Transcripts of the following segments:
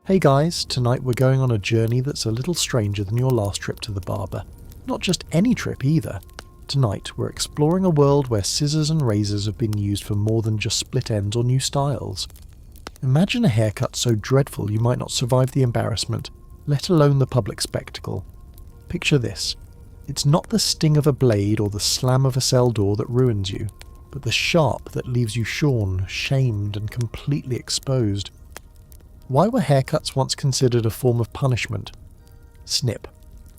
Hey guys, tonight we're going on a journey that's a little stranger than your last trip to the barber. Not just any trip either. Tonight we're exploring a world where scissors and razors have been used for more than just split ends or new styles. Imagine a haircut so dreadful you might not survive the embarrassment, let alone the public spectacle. Picture this. It's not the sting of a blade or the slam of a cell door that ruins you, but the sharp that leaves you shorn, shamed, and completely exposed. Why were haircuts once considered a form of punishment? Snip.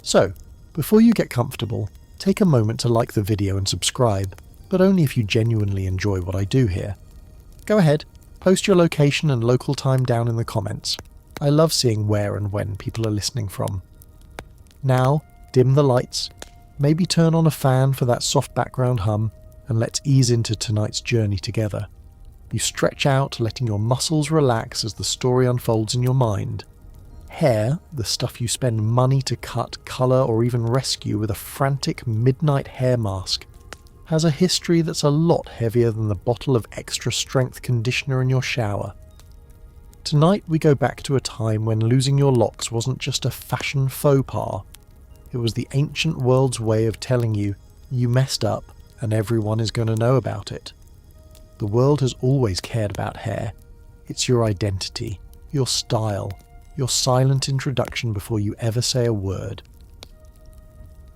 So, before you get comfortable, take a moment to like the video and subscribe, but only if you genuinely enjoy what I do here. Go ahead, post your location and local time down in the comments. I love seeing where and when people are listening from. Now, dim the lights, maybe turn on a fan for that soft background hum, and let's ease into tonight's journey together. You stretch out, letting your muscles relax as the story unfolds in your mind. Hair, the stuff you spend money to cut, colour, or even rescue with a frantic midnight hair mask, has a history that's a lot heavier than the bottle of extra strength conditioner in your shower. Tonight we go back to a time when losing your locks wasn't just a fashion faux pas. It was the ancient world's way of telling you, you messed up and everyone is going to know about it. The world has always cared about hair. It's your identity, your style, your silent introduction before you ever say a word.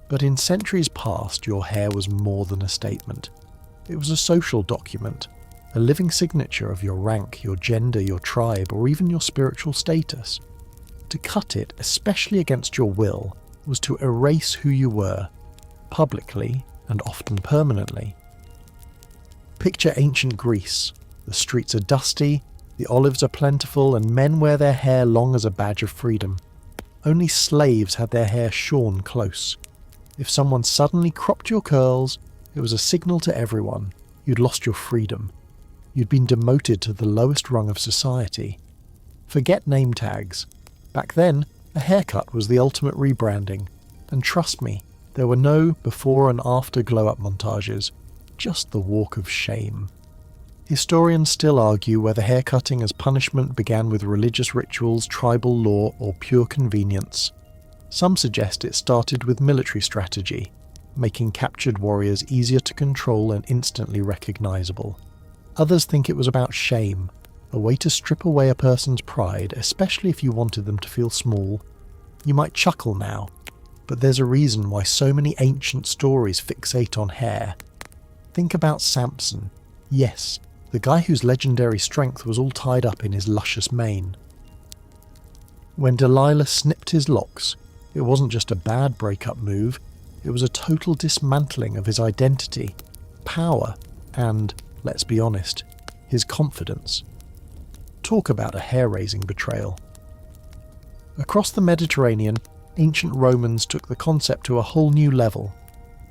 But in centuries past, your hair was more than a statement. It was a social document, a living signature of your rank, your gender, your tribe, or even your spiritual status. To cut it, especially against your will, was to erase who you were, publicly and often permanently. Picture ancient Greece. The streets are dusty, the olives are plentiful, and men wear their hair long as a badge of freedom. Only slaves had their hair shorn close. If someone suddenly cropped your curls, it was a signal to everyone. You'd lost your freedom. You'd been demoted to the lowest rung of society. Forget name tags. Back then, a haircut was the ultimate rebranding. And trust me, there were no before and after glow-up montages, just the walk of shame. Historians still argue whether haircutting as punishment began with religious rituals, tribal law, or pure convenience. Some suggest it started with military strategy, making captured warriors easier to control and instantly recognizable. Others think it was about shame, a way to strip away a person's pride, especially if you wanted them to feel small. You might chuckle now, but there's a reason why so many ancient stories fixate on hair. Think about Samson. Yes, the guy whose legendary strength was all tied up in his luscious mane. When Delilah snipped his locks, it wasn't just a bad breakup move, it was a total dismantling of his identity, power, and, let's be honest, his confidence. Talk about a hair-raising betrayal. Across the Mediterranean, ancient Romans took the concept to a whole new level.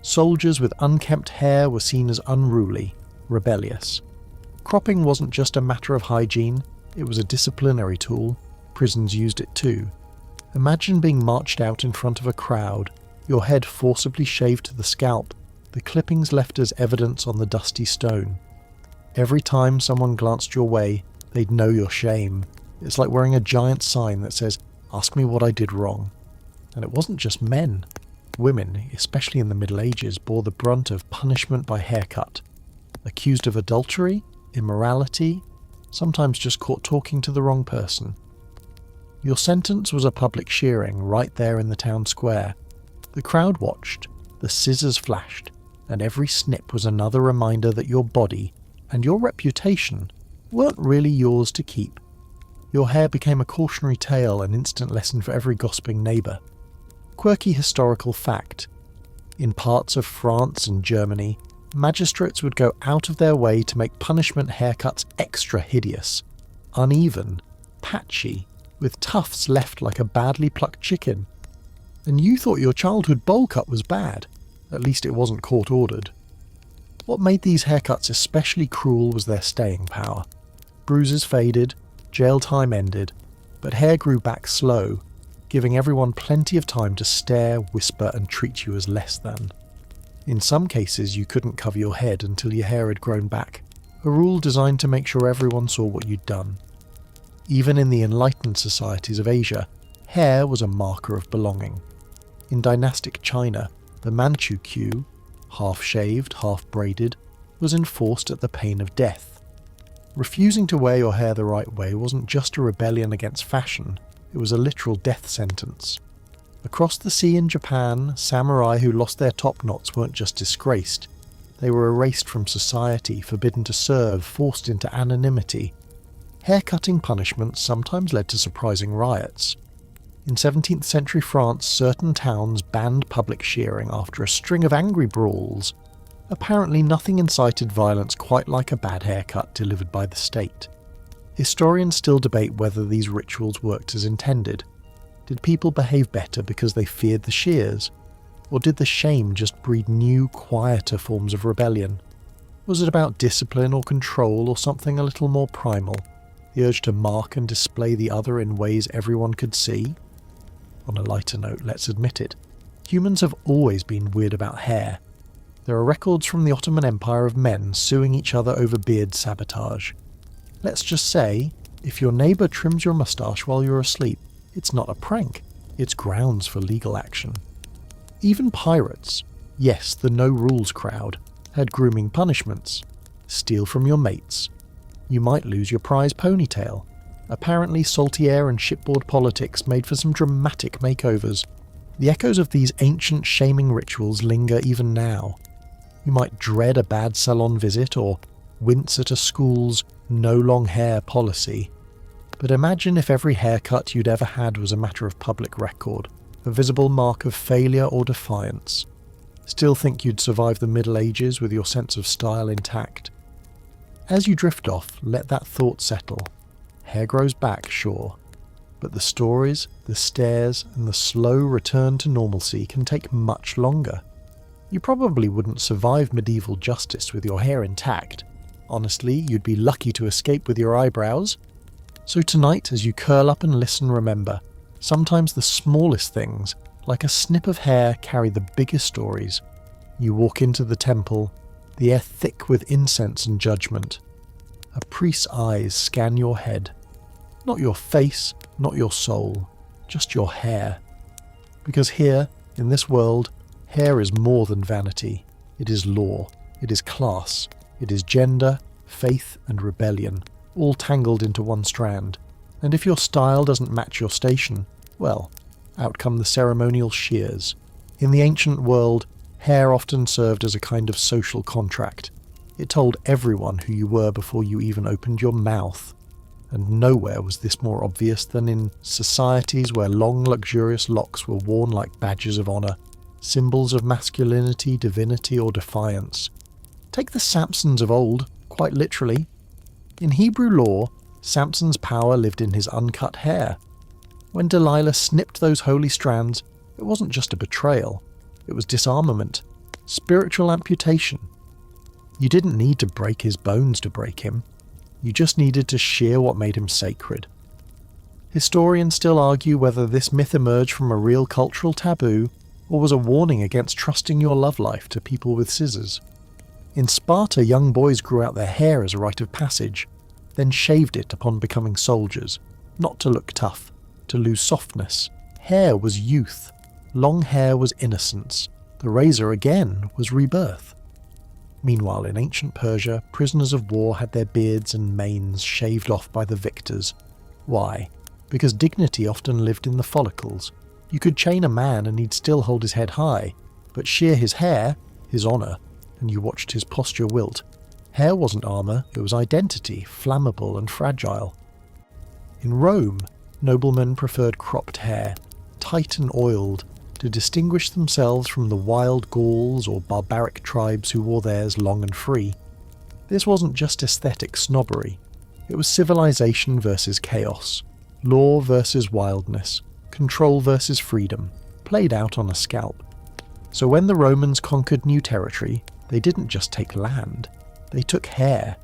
Soldiers with unkempt hair were seen as unruly, rebellious. Cropping wasn't just a matter of hygiene, it was a disciplinary tool. Prisons used it too. Imagine being marched out in front of a crowd, your head forcibly shaved to the scalp, the clippings left as evidence on the dusty stone. Every time someone glanced your way, they'd know your shame. It's like wearing a giant sign that says, "Ask me what I did wrong." And it wasn't just men. Women, especially in the Middle Ages, bore the brunt of punishment by haircut. Accused of adultery, immorality, sometimes just caught talking to the wrong person. Your sentence was a public shearing right there in the town square. The crowd watched, the scissors flashed, and every snip was another reminder that your body and your reputation weren't really yours to keep. Your hair became a cautionary tale, an instant lesson for every gossiping neighbour. Quirky historical fact. In parts of France and Germany, magistrates would go out of their way to make punishment haircuts extra hideous, uneven, patchy, with tufts left like a badly plucked chicken. And you thought your childhood bowl cut was bad. At least it wasn't court-ordered. What made these haircuts especially cruel was their staying power. Bruises faded, jail time ended, but hair grew back slow, giving everyone plenty of time to stare, whisper, and treat you as less than. In some cases, you couldn't cover your head until your hair had grown back, a rule designed to make sure everyone saw what you'd done. Even in the enlightened societies of Asia, hair was a marker of belonging. In dynastic China, the Manchu queue, half-shaved, half-braided, was enforced at the pain of death. Refusing to wear your hair the right way wasn't just a rebellion against fashion, it was a literal death sentence. Across the sea in Japan, samurai who lost their top knots weren't just disgraced, they were erased from society, forbidden to serve, forced into anonymity. Haircutting punishments sometimes led to surprising riots. In 17th century France, certain towns banned public shearing after a string of angry brawls. Apparently nothing incited violence quite like a bad haircut delivered by the state. Historians still debate whether these rituals worked as intended. Did people behave better because they feared the shears? Or did the shame just breed new, quieter forms of rebellion? Was it about discipline or control or something a little more primal? The urge to mark and display the other in ways everyone could see? On a lighter note, let's admit it. Humans have always been weird about hair. There are records from the Ottoman Empire of men suing each other over beard sabotage. Let's just say, if your neighbour trims your moustache while you're asleep, it's not a prank, it's grounds for legal action. Even pirates, yes, the no-rules crowd, had grooming punishments. Steal from your mates. You might lose your prize ponytail. Apparently salty air and shipboard politics made for some dramatic makeovers. The echoes of these ancient shaming rituals linger even now. You might dread a bad salon visit or wince at a school's no long hair policy. But imagine if every haircut you'd ever had was a matter of public record, a visible mark of failure or defiance. Still think you'd survive the Middle Ages with your sense of style intact? As you drift off, let that thought settle. Hair grows back, sure, but the stories, the stares, and the slow return to normalcy can take much longer. You probably wouldn't survive medieval justice with your hair intact. Honestly, you'd be lucky to escape with your eyebrows. So tonight, as you curl up and listen, remember, sometimes the smallest things, like a snip of hair, carry the biggest stories. You walk into the temple, the air thick with incense and judgment. A priest's eyes scan your head. Not your face, not your soul, just your hair. Because here, in this world, hair is more than vanity. It is law, it is class, it is gender, faith and rebellion, all tangled into one strand. And if your style doesn't match your station, well, out come the ceremonial shears. In the ancient world, hair often served as a kind of social contract. It told everyone who you were before you even opened your mouth. And nowhere was this more obvious than in societies where long, luxurious locks were worn like badges of honour, symbols of masculinity, divinity, or defiance. Take the Samsons of old, quite literally. In Hebrew law, Samson's power lived in his uncut hair. When Delilah snipped those holy strands, it wasn't just a betrayal. It was disarmament, spiritual amputation. You didn't need to break his bones to break him. You just needed to shear what made him sacred. Historians still argue whether this myth emerged from a real cultural taboo or was a warning against trusting your love life to people with scissors. In Sparta, young boys grew out their hair as a rite of passage, then shaved it upon becoming soldiers, not to look tough, to lose softness. Hair was youth. Long hair was innocence. The razor, again, was rebirth. Meanwhile, in ancient Persia, prisoners of war had their beards and manes shaved off by the victors. Why? Because dignity often lived in the follicles. You could chain a man and he'd still hold his head high, but shear his hair, his honour, and you watched his posture wilt. Hair wasn't armour, it was identity, flammable and fragile. In Rome, noblemen preferred cropped hair, tight and oiled, to distinguish themselves from the wild Gauls or barbaric tribes who wore theirs long and free. This wasn't just aesthetic snobbery, it was civilization versus chaos, law versus wildness, control versus freedom, played out on a scalp. So when the Romans conquered new territory, they didn't just take land, they took hair.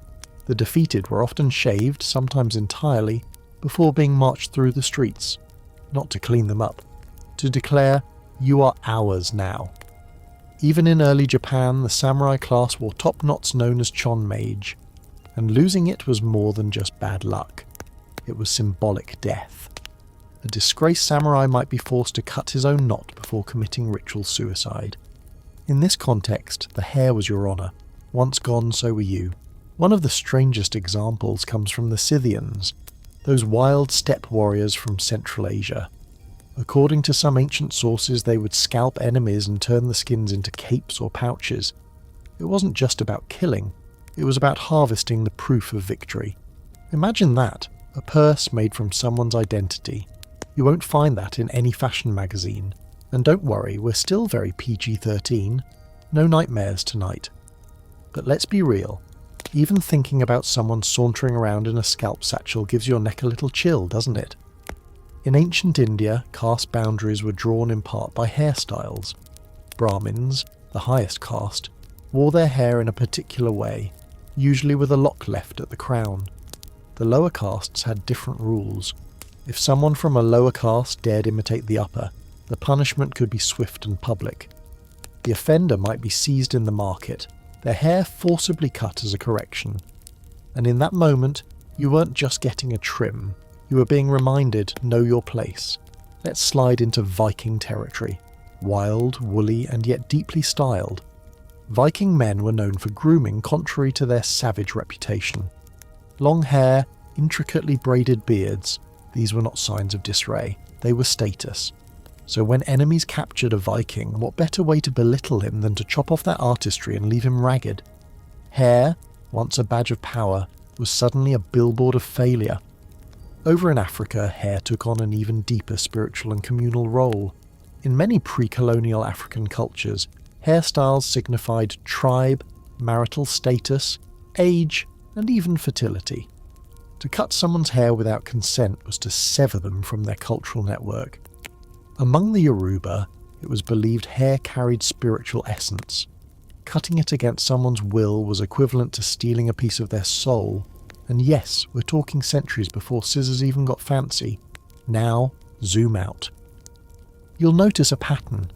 The defeated were often shaved, sometimes entirely, before being marched through the streets, not to clean them up, to declare, "You are ours now." Even in early Japan, the samurai class wore top knots known as chonmage, and losing it was more than just bad luck. it was symbolic death. A disgraced samurai might be forced to cut his own knot before committing ritual suicide. In this context, the hair was your honour. Once gone, so were you. One of the strangest examples comes from the Scythians, those wild steppe warriors from Central Asia. According to some ancient sources, they would scalp enemies and turn the skins into capes or pouches. It wasn't just about killing, it was about harvesting the proof of victory. Imagine that, a purse made from someone's identity. You won't find that in any fashion magazine. And don't worry, we're still very PG-13. No nightmares tonight. But let's be real. Even thinking about someone sauntering around in a scalp satchel gives your neck a little chill, doesn't it? In ancient India, caste boundaries were drawn in part by hairstyles. Brahmins, the highest caste, wore their hair in a particular way, usually with a lock left at the crown. The lower castes had different rules. If someone from a lower caste dared imitate the upper, the punishment could be swift and public. The offender might be seized in the market, their hair forcibly cut as a correction. And in that moment, you weren't just getting a trim, you were being reminded, know your place. Let's slide into Viking territory. Wild, woolly, and yet deeply styled. Viking men were known for grooming contrary to their savage reputation. Long hair, intricately braided beards, these were not signs of disarray, they were status. So when enemies captured a Viking, what better way to belittle him than to chop off their artistry and leave him ragged? Hair, once a badge of power, was suddenly a billboard of failure. Over in Africa, hair took on an even deeper spiritual and communal role. In many pre-colonial African cultures, hairstyles signified tribe, marital status, age, and even fertility. To cut someone's hair without consent was to sever them from their cultural network. Among the Yoruba, it was believed hair carried spiritual essence. Cutting it against someone's will was equivalent to stealing a piece of their soul. And yes, we're talking centuries before scissors even got fancy. Now, zoom out. You'll notice a pattern.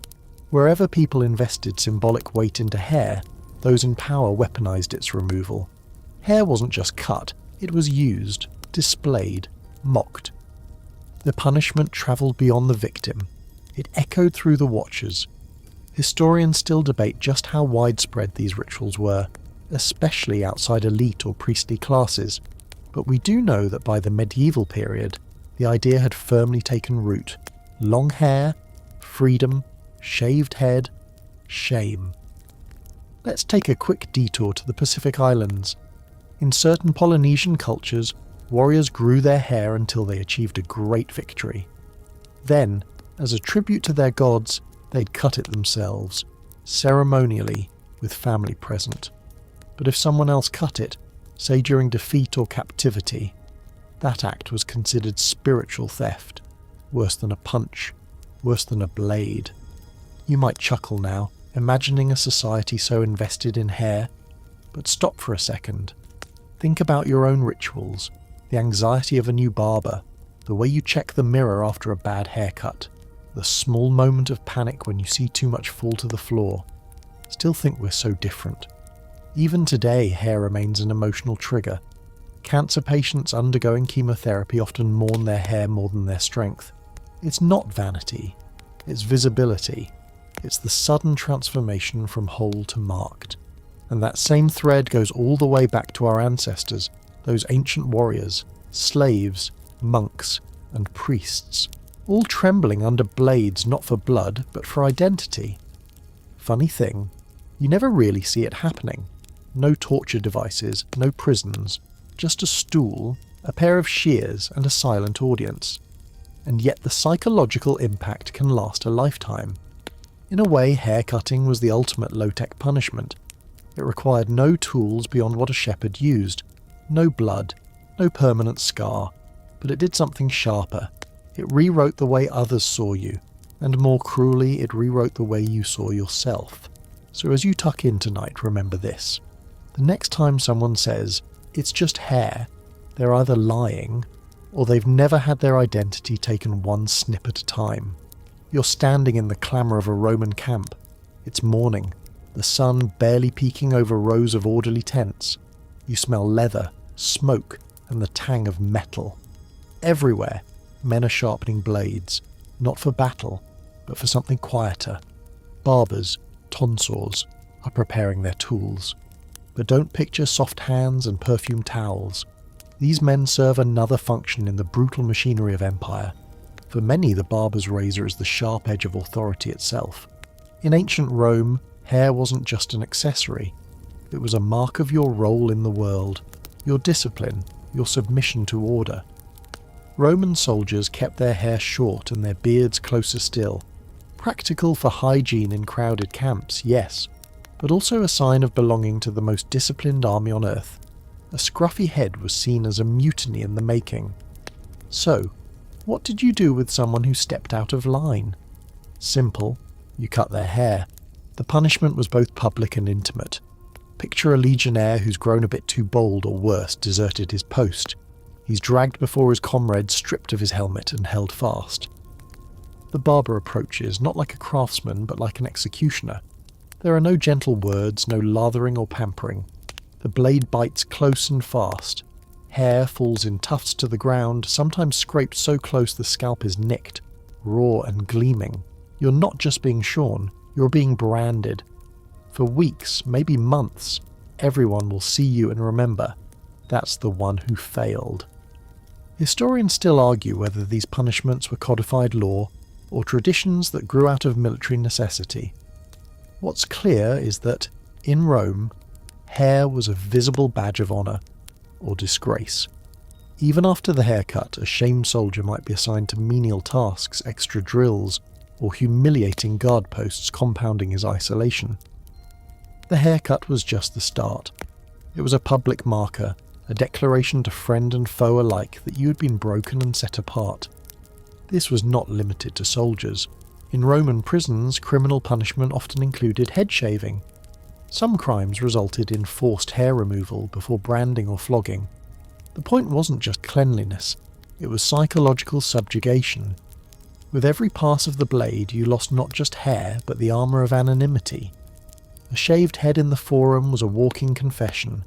Wherever people invested symbolic weight into hair, those in power weaponized its removal. Hair wasn't just cut, it was used, displayed, mocked. The punishment travelled beyond the victim. It echoed through the watchers. Historians still debate just how widespread these rituals were, especially outside elite or priestly classes, but we do know that by the medieval period, the idea had firmly taken root. Long hair, freedom, shaved head, shame. Let's take a quick detour to the Pacific Islands. In certain Polynesian cultures, warriors grew their hair until they achieved a great victory. Then, as a tribute to their gods, they'd cut it themselves, ceremonially, with family present. But if someone else cut it, say during defeat or captivity, that act was considered spiritual theft, worse than a punch, worse than a blade. You might chuckle now, imagining a society so invested in hair, but stop for a second. Think about your own rituals, the anxiety of a new barber, the way you check the mirror after a bad haircut, the small moment of panic when you see too much fall to the floor. Still think we're so different. Even today, hair remains an emotional trigger. Cancer patients undergoing chemotherapy often mourn their hair more than their strength. It's not vanity, it's visibility. It's the sudden transformation from whole to marked. And that same thread goes all the way back to our ancestors, those ancient warriors, slaves, monks, and priests, all trembling under blades not for blood, but for identity. Funny thing, you never really see it happening. No torture devices, no prisons, just a stool, a pair of shears, and a silent audience. And yet the psychological impact can last a lifetime. In a way, haircutting was the ultimate low-tech punishment. It required no tools beyond what a shepherd used, no blood, no permanent scar, but it did something sharper. It rewrote the way others saw you, and more cruelly, it rewrote the way you saw yourself. So as you tuck in tonight, remember this. The next time someone says, "It's just hair," they're either lying, or they've never had their identity taken one snip at a time. You're standing in the clamour of a Roman camp. It's morning, the sun barely peeking over rows of orderly tents. You smell leather, smoke, and the tang of metal. Everywhere, men are sharpening blades, not for battle, but for something quieter. Barbers, tonsures, are preparing their tools. But don't picture soft hands and perfumed towels. These men serve another function in the brutal machinery of empire. For many, the barber's razor is the sharp edge of authority itself. In ancient Rome, hair wasn't just an accessory. It was a mark of your role in the world, your discipline, your submission to order. Roman soldiers kept their hair short and their beards closer still. Practical for hygiene in crowded camps, yes, but also a sign of belonging to the most disciplined army on earth. A scruffy head was seen as a mutiny in the making. So, what did you do with someone who stepped out of line? Simple, you cut their hair. The punishment was both public and intimate. Picture a legionnaire who's grown a bit too bold or worse, deserted his post. He's dragged before his comrades, stripped of his helmet and held fast. The barber approaches, not like a craftsman, but like an executioner. There are no gentle words, no lathering or pampering. The blade bites close and fast. Hair falls in tufts to the ground, sometimes scraped so close the scalp is nicked, raw and gleaming. You're not just being shorn, you're being branded. For weeks, maybe months, everyone will see you and remember, that's the one who failed. Historians still argue whether these punishments were codified law or traditions that grew out of military necessity. What's clear is that, in Rome, hair was a visible badge of honour or disgrace. Even after the haircut, a shamed soldier might be assigned to menial tasks, extra drills, or humiliating guard posts, compounding his isolation. The haircut was just the start. It was a public marker, a declaration to friend and foe alike that you had been broken and set apart. This was not limited to soldiers. In Roman prisons, criminal punishment often included head shaving. Some crimes resulted in forced hair removal before branding or flogging. The point wasn't just cleanliness, it was psychological subjugation. With every pass of the blade, you lost not just hair, but the armour of anonymity. A shaved head in the forum was a walking confession.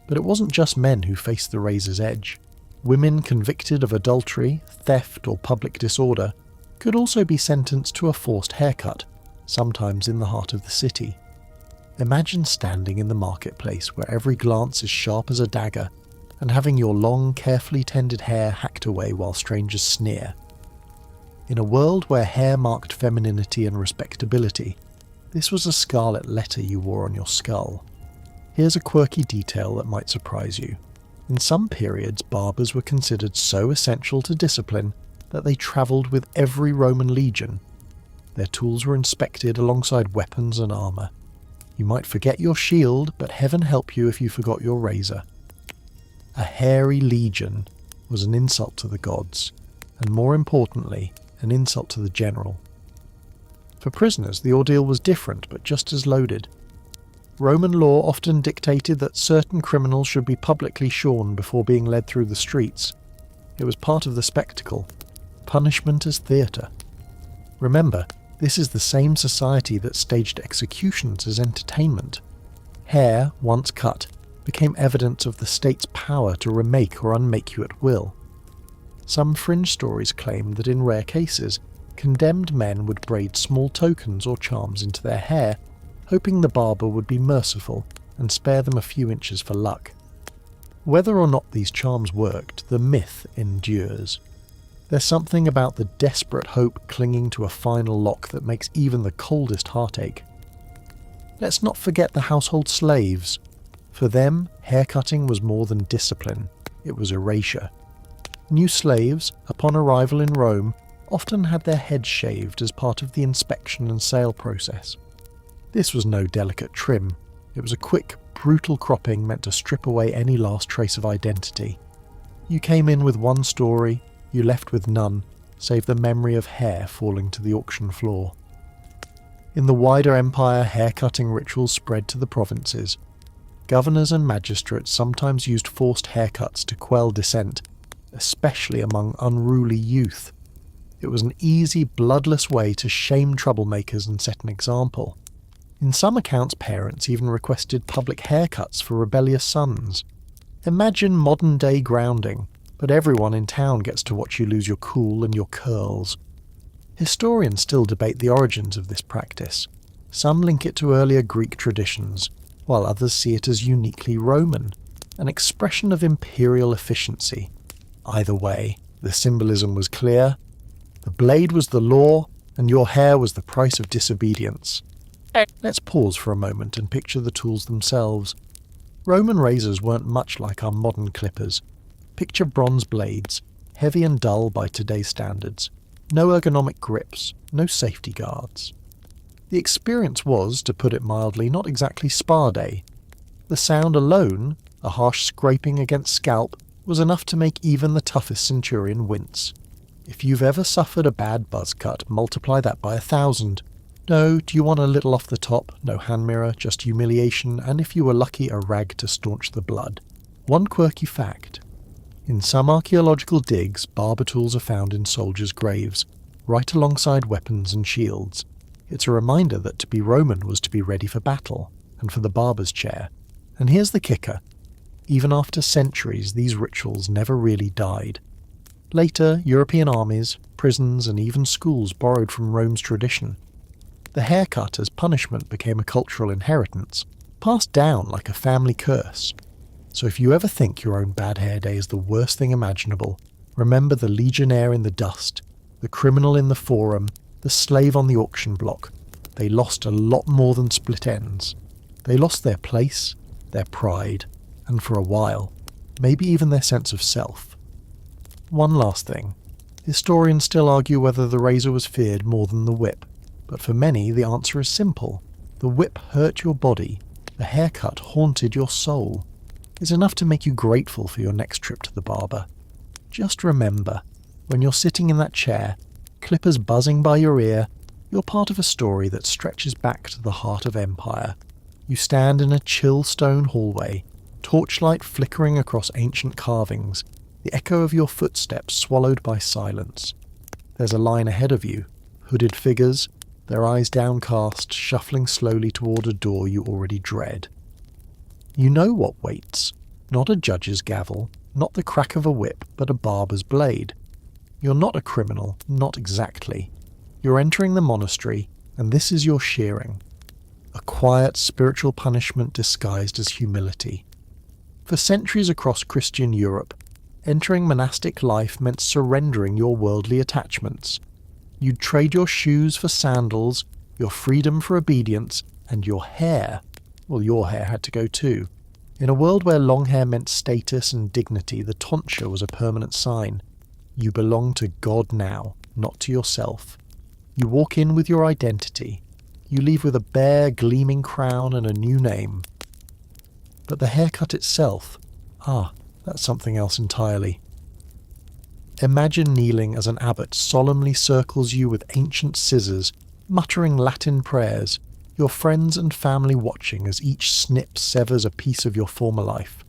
But it wasn't just men who faced the razor's edge. Women convicted of adultery, theft, or public disorder could also be sentenced to a forced haircut, sometimes in the heart of the city. Imagine standing in the marketplace where every glance is sharp as a dagger, and having your long, carefully tended hair hacked away while strangers sneer. In a world where hair marked femininity and respectability, this was a scarlet letter you wore on your skull. Here's a quirky detail that might surprise you. In some periods, barbers were considered so essential to discipline that they travelled with every Roman legion. Their tools were inspected alongside weapons and armour. You might forget your shield, but heaven help you if you forgot your razor. A hairy legion was an insult to the gods, and more importantly, an insult to the general. For prisoners, the ordeal was different, but just as loaded. Roman law often dictated that certain criminals should be publicly shorn before being led through the streets. It was part of the spectacle. Punishment as theatre. Remember, this is the same society that staged executions as entertainment. Hair, once cut, became evidence of the state's power to remake or unmake you at will. Some fringe stories claim that in rare cases, condemned men would braid small tokens or charms into their hair, hoping the barber would be merciful and spare them a few inches for luck. Whether or not these charms worked, the myth endures. There's something about the desperate hope clinging to a final lock that makes even the coldest heart ache. Let's not forget the household slaves. For them, haircutting was more than discipline, it was erasure. New slaves, upon arrival in Rome, often had their heads shaved as part of the inspection and sale process. This was no delicate trim, it was a quick, brutal cropping meant to strip away any last trace of identity. You came in with one story, you left with none, save the memory of hair falling to the auction floor. In the wider empire, haircutting rituals spread to the provinces. Governors and magistrates sometimes used forced haircuts to quell dissent, especially among unruly youth. It was an easy, bloodless way to shame troublemakers and set an example. In some accounts, parents even requested public haircuts for rebellious sons. Imagine modern-day grounding. but everyone in town gets to watch you lose your cool and your curls. Historians still debate the origins of this practice. Some link it to earlier Greek traditions, while others see it as uniquely Roman, an expression of imperial efficiency. Either way, the symbolism was clear. The blade was the law, and your hair was the price of disobedience. Let's pause for a moment and picture the tools themselves. Roman razors weren't much like our modern clippers. Picture bronze blades, heavy and dull by today's standards. No ergonomic grips, no safety guards. The experience was, to put it mildly, not exactly spa day. The sound alone, a harsh scraping against scalp, was enough to make even the toughest centurion wince. If you've ever suffered a bad buzz cut, multiply that by 1,000. No, do you want a little off the top? No hand mirror, just humiliation, and if you were lucky, a rag to staunch the blood. One quirky fact. In some archaeological digs, barber tools are found in soldiers' graves, right alongside weapons and shields. It's a reminder that to be Roman was to be ready for battle, and for the barber's chair. And here's the kicker. Even after centuries, these rituals never really died. Later, European armies, prisons, and even schools borrowed from Rome's tradition. The haircut as punishment became a cultural inheritance, passed down like a family curse. So if you ever think your own bad hair day is the worst thing imaginable, remember the legionnaire in the dust, the criminal in the forum, the slave on the auction block. They lost a lot more than split ends. They lost their place, their pride, and for a while, maybe even their sense of self. One last thing. Historians still argue whether the razor was feared more than the whip, but for many the answer is simple. The whip hurt your body, the haircut haunted your soul. It's enough to make you grateful for your next trip to the barber. Just remember, when you're sitting in that chair, clippers buzzing by your ear, you're part of a story that stretches back to the heart of empire. You stand in a chill stone hallway, torchlight flickering across ancient carvings, the echo of your footsteps swallowed by silence. There's a line ahead of you, hooded figures, their eyes downcast, shuffling slowly toward a door you already dread. You know what waits, not a judge's gavel, not the crack of a whip, but a barber's blade. You're not a criminal, not exactly. You're entering the monastery, and this is your shearing. A quiet spiritual punishment disguised as humility. For centuries across Christian Europe, entering monastic life meant surrendering your worldly attachments. You'd trade your shoes for sandals, your freedom for obedience, and your hair. Well, your hair had to go too. In a world where long hair meant status and dignity, the tonsure was a permanent sign. You belong to God now, not to yourself. You walk in with your identity. You leave with a bare, gleaming crown and a new name. But the haircut itself, that's something else entirely. Imagine kneeling as an abbot solemnly circles you with ancient scissors, muttering Latin prayers, your friends and family watching as each snip severs a piece of your former life.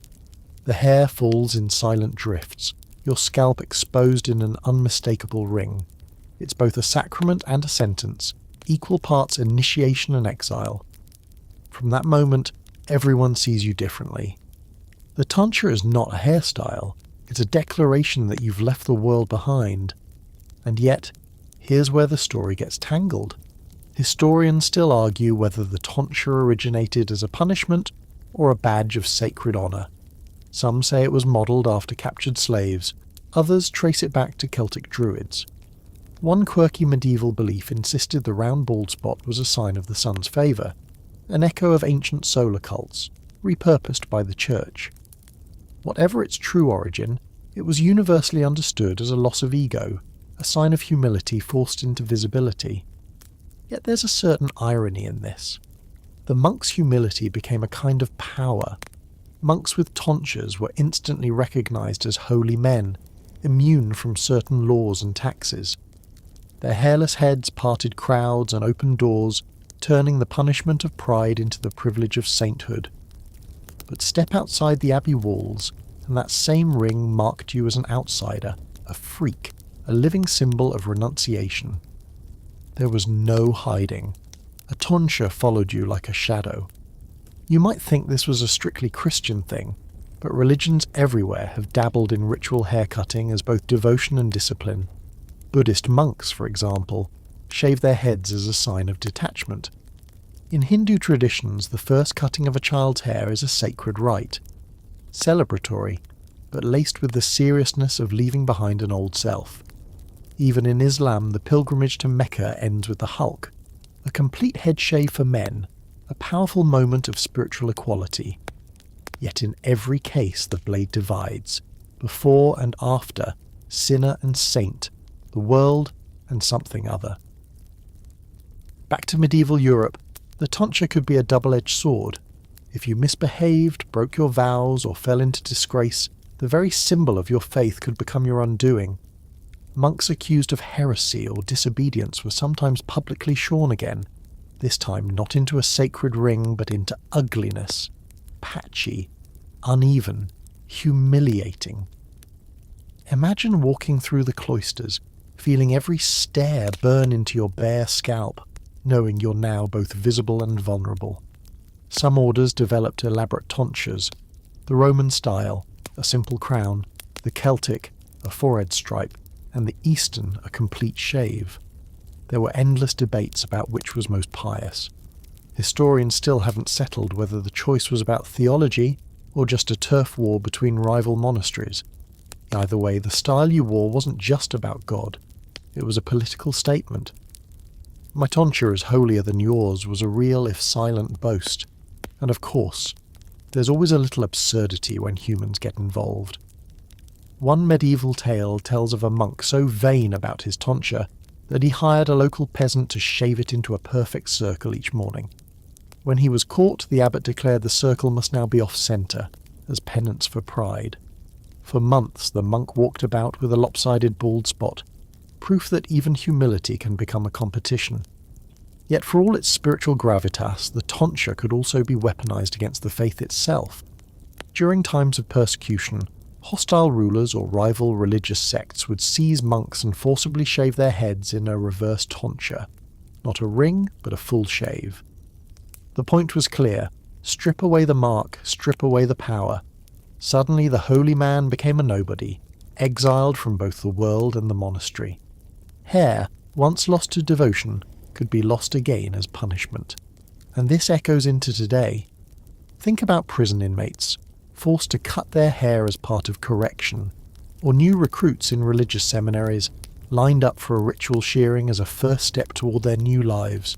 The hair falls in silent drifts, your scalp exposed in an unmistakable ring. It's both a sacrament and a sentence, equal parts initiation and exile. From that moment, everyone sees you differently. The tonsure is not a hairstyle, it's a declaration that you've left the world behind. And yet, here's where the story gets tangled. Historians still argue whether the tonsure originated as a punishment or a badge of sacred honour. Some say it was modelled after captured slaves, others trace it back to Celtic druids. One quirky medieval belief insisted the round bald spot was a sign of the sun's favour, an echo of ancient solar cults, repurposed by the church. Whatever its true origin, it was universally understood as a loss of ego, a sign of humility forced into visibility. Yet there's a certain irony in this. The monk's humility became a kind of power. Monks with tonsures were instantly recognised as holy men, immune from certain laws and taxes. Their hairless heads parted crowds and opened doors, turning the punishment of pride into the privilege of sainthood. But step outside the abbey walls, and that same ring marked you as an outsider, a freak, a living symbol of renunciation. There was no hiding. A tonsure followed you like a shadow. You might think this was a strictly Christian thing, but religions everywhere have dabbled in ritual haircutting as both devotion and discipline. Buddhist monks, for example, shave their heads as a sign of detachment. In Hindu traditions, the first cutting of a child's hair is a sacred rite, celebratory, but laced with the seriousness of leaving behind an old self. Even in Islam, the pilgrimage to Mecca ends with the halq, a complete head shave for men, a powerful moment of spiritual equality. Yet in every case the blade divides, before and after, sinner and saint, the world and something other. Back to medieval Europe, the tonsure could be a double-edged sword. If you misbehaved, broke your vows, or fell into disgrace, the very symbol of your faith could become your undoing. Monks accused of heresy or disobedience were sometimes publicly shorn again, this time not into a sacred ring but into ugliness, patchy, uneven, humiliating. Imagine walking through the cloisters, feeling every stare burn into your bare scalp, knowing you're now both visible and vulnerable. Some orders developed elaborate tonsures, the Roman style, a simple crown, the Celtic, a forehead stripe, and the Eastern, a complete shave. There were endless debates about which was most pious. Historians still haven't settled whether the choice was about theology or just a turf war between rival monasteries. Either way, the style you wore wasn't just about God. It was a political statement. My tonsure is holier than yours was a real if silent boast. And of course, there's always a little absurdity when humans get involved. One medieval tale tells of a monk so vain about his tonsure that he hired a local peasant to shave it into a perfect circle each morning. When he was caught, the abbot declared the circle must now be off-centre, as penance for pride. For months the monk walked about with a lopsided bald spot, proof that even humility can become a competition. Yet for all its spiritual gravitas, the tonsure could also be weaponized against the faith itself. During times of persecution, hostile rulers or rival religious sects would seize monks and forcibly shave their heads in a reverse tonsure. Not a ring, but a full shave. The point was clear: strip away the mark, strip away the power. Suddenly the holy man became a nobody, exiled from both the world and the monastery. Hair, once lost to devotion, could be lost again as punishment. And this echoes into today. Think about prison inmates, forced to cut their hair as part of correction, or new recruits in religious seminaries, lined up for a ritual shearing as a first step toward their new lives.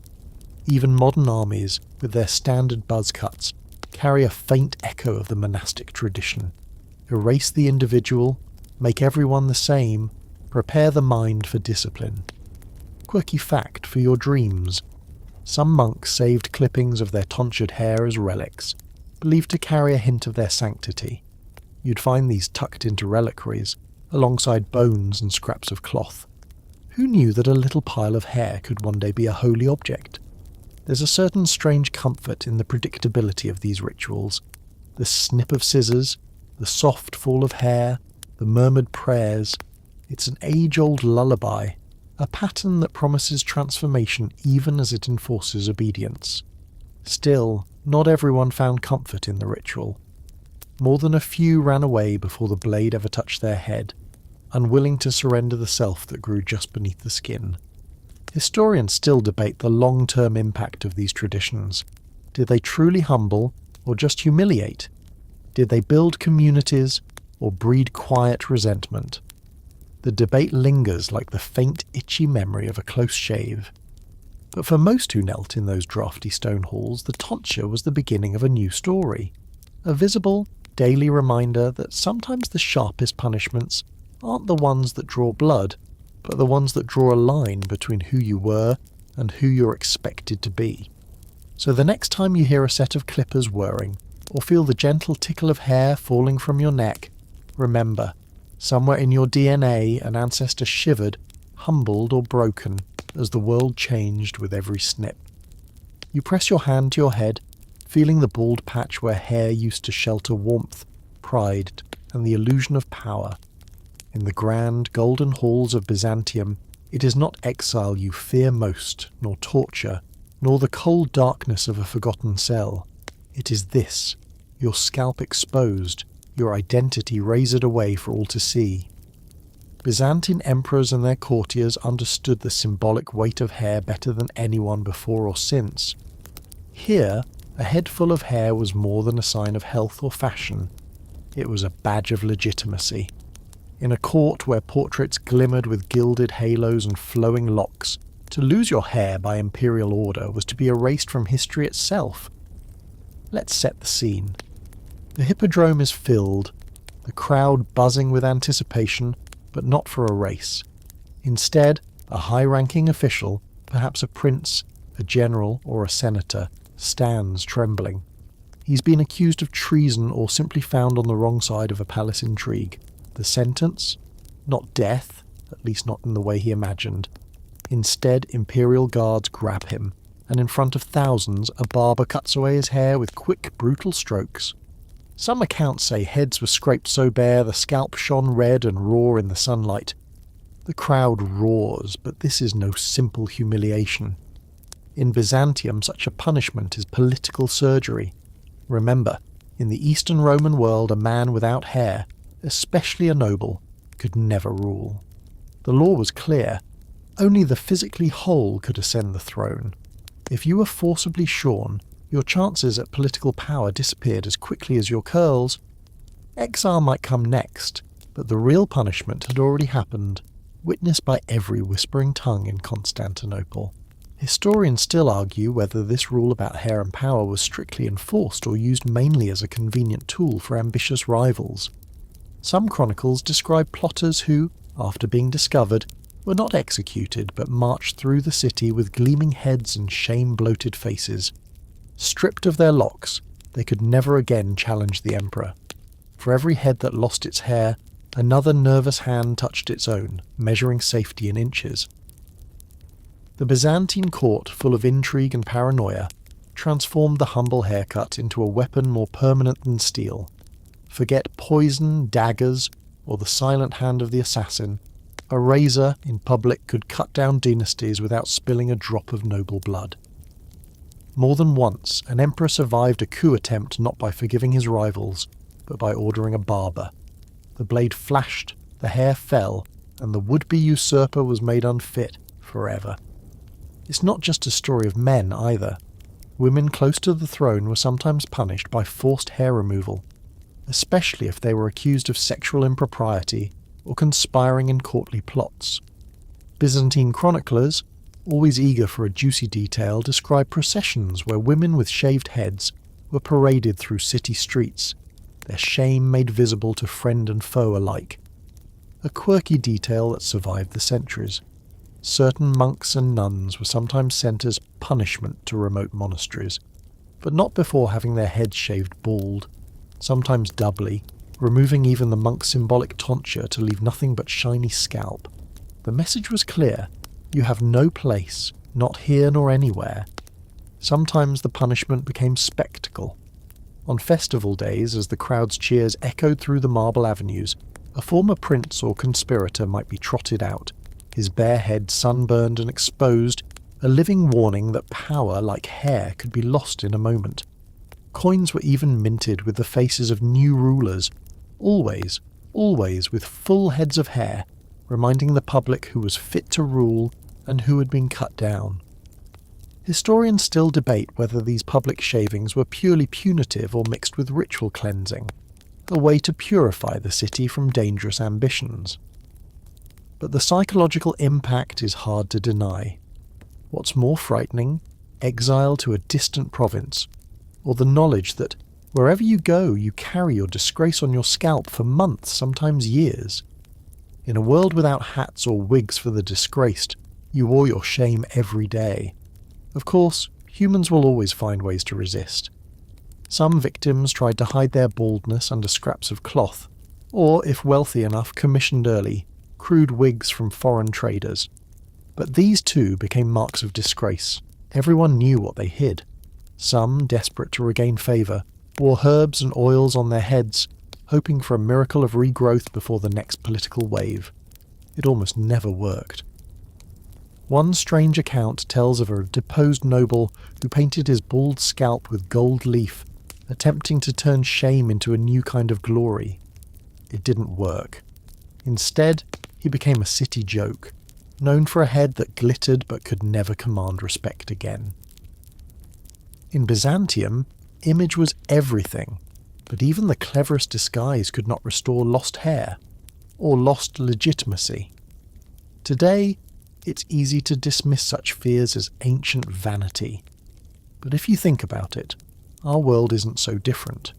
Even modern armies, with their standard buzz cuts, carry a faint echo of the monastic tradition. Erase the individual, make everyone the same, prepare the mind for discipline. Quirky fact for your dreams: some monks saved clippings of their tonsured hair as relics, believed to carry a hint of their sanctity. You'd find these tucked into reliquaries, alongside bones and scraps of cloth. Who knew that a little pile of hair could one day be a holy object? There's a certain strange comfort in the predictability of these rituals. The snip of scissors, the soft fall of hair, the murmured prayers. It's an age-old lullaby, a pattern that promises transformation even as it enforces obedience. Still, not everyone found comfort in the ritual. More than a few ran away before the blade ever touched their head, unwilling to surrender the self that grew just beneath the skin. Historians still debate the long-term impact of these traditions. Did they truly humble, or just humiliate? Did they build communities, or breed quiet resentment? The debate lingers like the faint, itchy memory of a close shave. But for most who knelt in those draughty stone halls, the tonsure was the beginning of a new story. A visible, daily reminder that sometimes the sharpest punishments aren't the ones that draw blood, but the ones that draw a line between who you were and who you're expected to be. So the next time you hear a set of clippers whirring, or feel the gentle tickle of hair falling from your neck, remember, somewhere in your DNA an ancestor shivered, humbled or broken as the world changed with every snip. You press your hand to your head, feeling the bald patch where hair used to shelter warmth, pride, and the illusion of power. In the grand, golden halls of Byzantium, it is not exile you fear most, nor torture, nor the cold darkness of a forgotten cell. It is this, your scalp exposed, your identity razored away for all to see. Byzantine emperors and their courtiers understood the symbolic weight of hair better than anyone before or since. Here, a head full of hair was more than a sign of health or fashion. It was a badge of legitimacy. In a court where portraits glimmered with gilded halos and flowing locks, to lose your hair by imperial order was to be erased from history itself. Let's set the scene. The hippodrome is filled, the crowd buzzing with anticipation, but not for a race. Instead, a high-ranking official, perhaps a prince, a general, or a senator, stands trembling. He's been accused of treason or simply found on the wrong side of a palace intrigue. The sentence? Not death, at least not in the way he imagined. Instead, imperial guards grab him, and in front of thousands, a barber cuts away his hair with quick, brutal strokes. Some accounts say heads were scraped so bare the scalp shone red and raw in the sunlight. The crowd roars, but this is no simple humiliation. In Byzantium, such a punishment is political surgery. Remember, in the Eastern Roman world, a man without hair, especially a noble, could never rule. The law was clear. Only the physically whole could ascend the throne. If you were forcibly shorn, your chances at political power disappeared as quickly as your curls. Exile might come next, but the real punishment had already happened, witnessed by every whispering tongue in Constantinople. Historians still argue whether this rule about hair and power was strictly enforced or used mainly as a convenient tool for ambitious rivals. Some chronicles describe plotters who, after being discovered, were not executed but marched through the city with gleaming heads and shame-bloated faces. Stripped of their locks, they could never again challenge the emperor. For every head that lost its hair, another nervous hand touched its own, measuring safety in inches. The Byzantine court, full of intrigue and paranoia, transformed the humble haircut into a weapon more permanent than steel. Forget poison, daggers, or the silent hand of the assassin. A razor in public could cut down dynasties without spilling a drop of noble blood. More than once, an emperor survived a coup attempt not by forgiving his rivals, but by ordering a barber. The blade flashed, the hair fell, and the would-be usurper was made unfit forever. It's not just a story of men either. Women close to the throne were sometimes punished by forced hair removal, especially if they were accused of sexual impropriety or conspiring in courtly plots. Byzantine chroniclers, always eager for a juicy detail, describe processions where women with shaved heads were paraded through city streets, their shame made visible to friend and foe alike. A quirky detail that survived the centuries. Certain monks and nuns were sometimes sent as punishment to remote monasteries, but not before having their heads shaved bald, sometimes doubly, removing even the monk's symbolic tonsure to leave nothing but shiny scalp. The message was clear. You have no place, not here nor anywhere. Sometimes the punishment became spectacle. On festival days, as the crowd's cheers echoed through the marble avenues, a former prince or conspirator might be trotted out, his bare head sunburned and exposed, a living warning that power, like hair, could be lost in a moment. Coins were even minted with the faces of new rulers, always with full heads of hair, reminding the public who was fit to rule and who had been cut down. Historians still debate whether these public shavings were purely punitive or mixed with ritual cleansing, a way to purify the city from dangerous ambitions. But the psychological impact is hard to deny. What's more frightening, exile to a distant province, or the knowledge that wherever you go you carry your disgrace on your scalp for months, sometimes years. In a world without hats or wigs for the disgraced, you wore your shame every day. Of course, humans will always find ways to resist. Some victims tried to hide their baldness under scraps of cloth, or, if wealthy enough, commissioned early, crude wigs from foreign traders. But these too became marks of disgrace. Everyone knew what they hid. Some, desperate to regain favour, wore herbs and oils on their heads, hoping for a miracle of regrowth before the next political wave. It almost never worked. One strange account tells of a deposed noble who painted his bald scalp with gold leaf, attempting to turn shame into a new kind of glory. It didn't work. Instead, he became a city joke, known for a head that glittered but could never command respect again. In Byzantium, image was everything, but even the cleverest disguise could not restore lost hair, or lost legitimacy. Today, it's easy to dismiss such fears as ancient vanity. But if you think about it, our world isn't so different.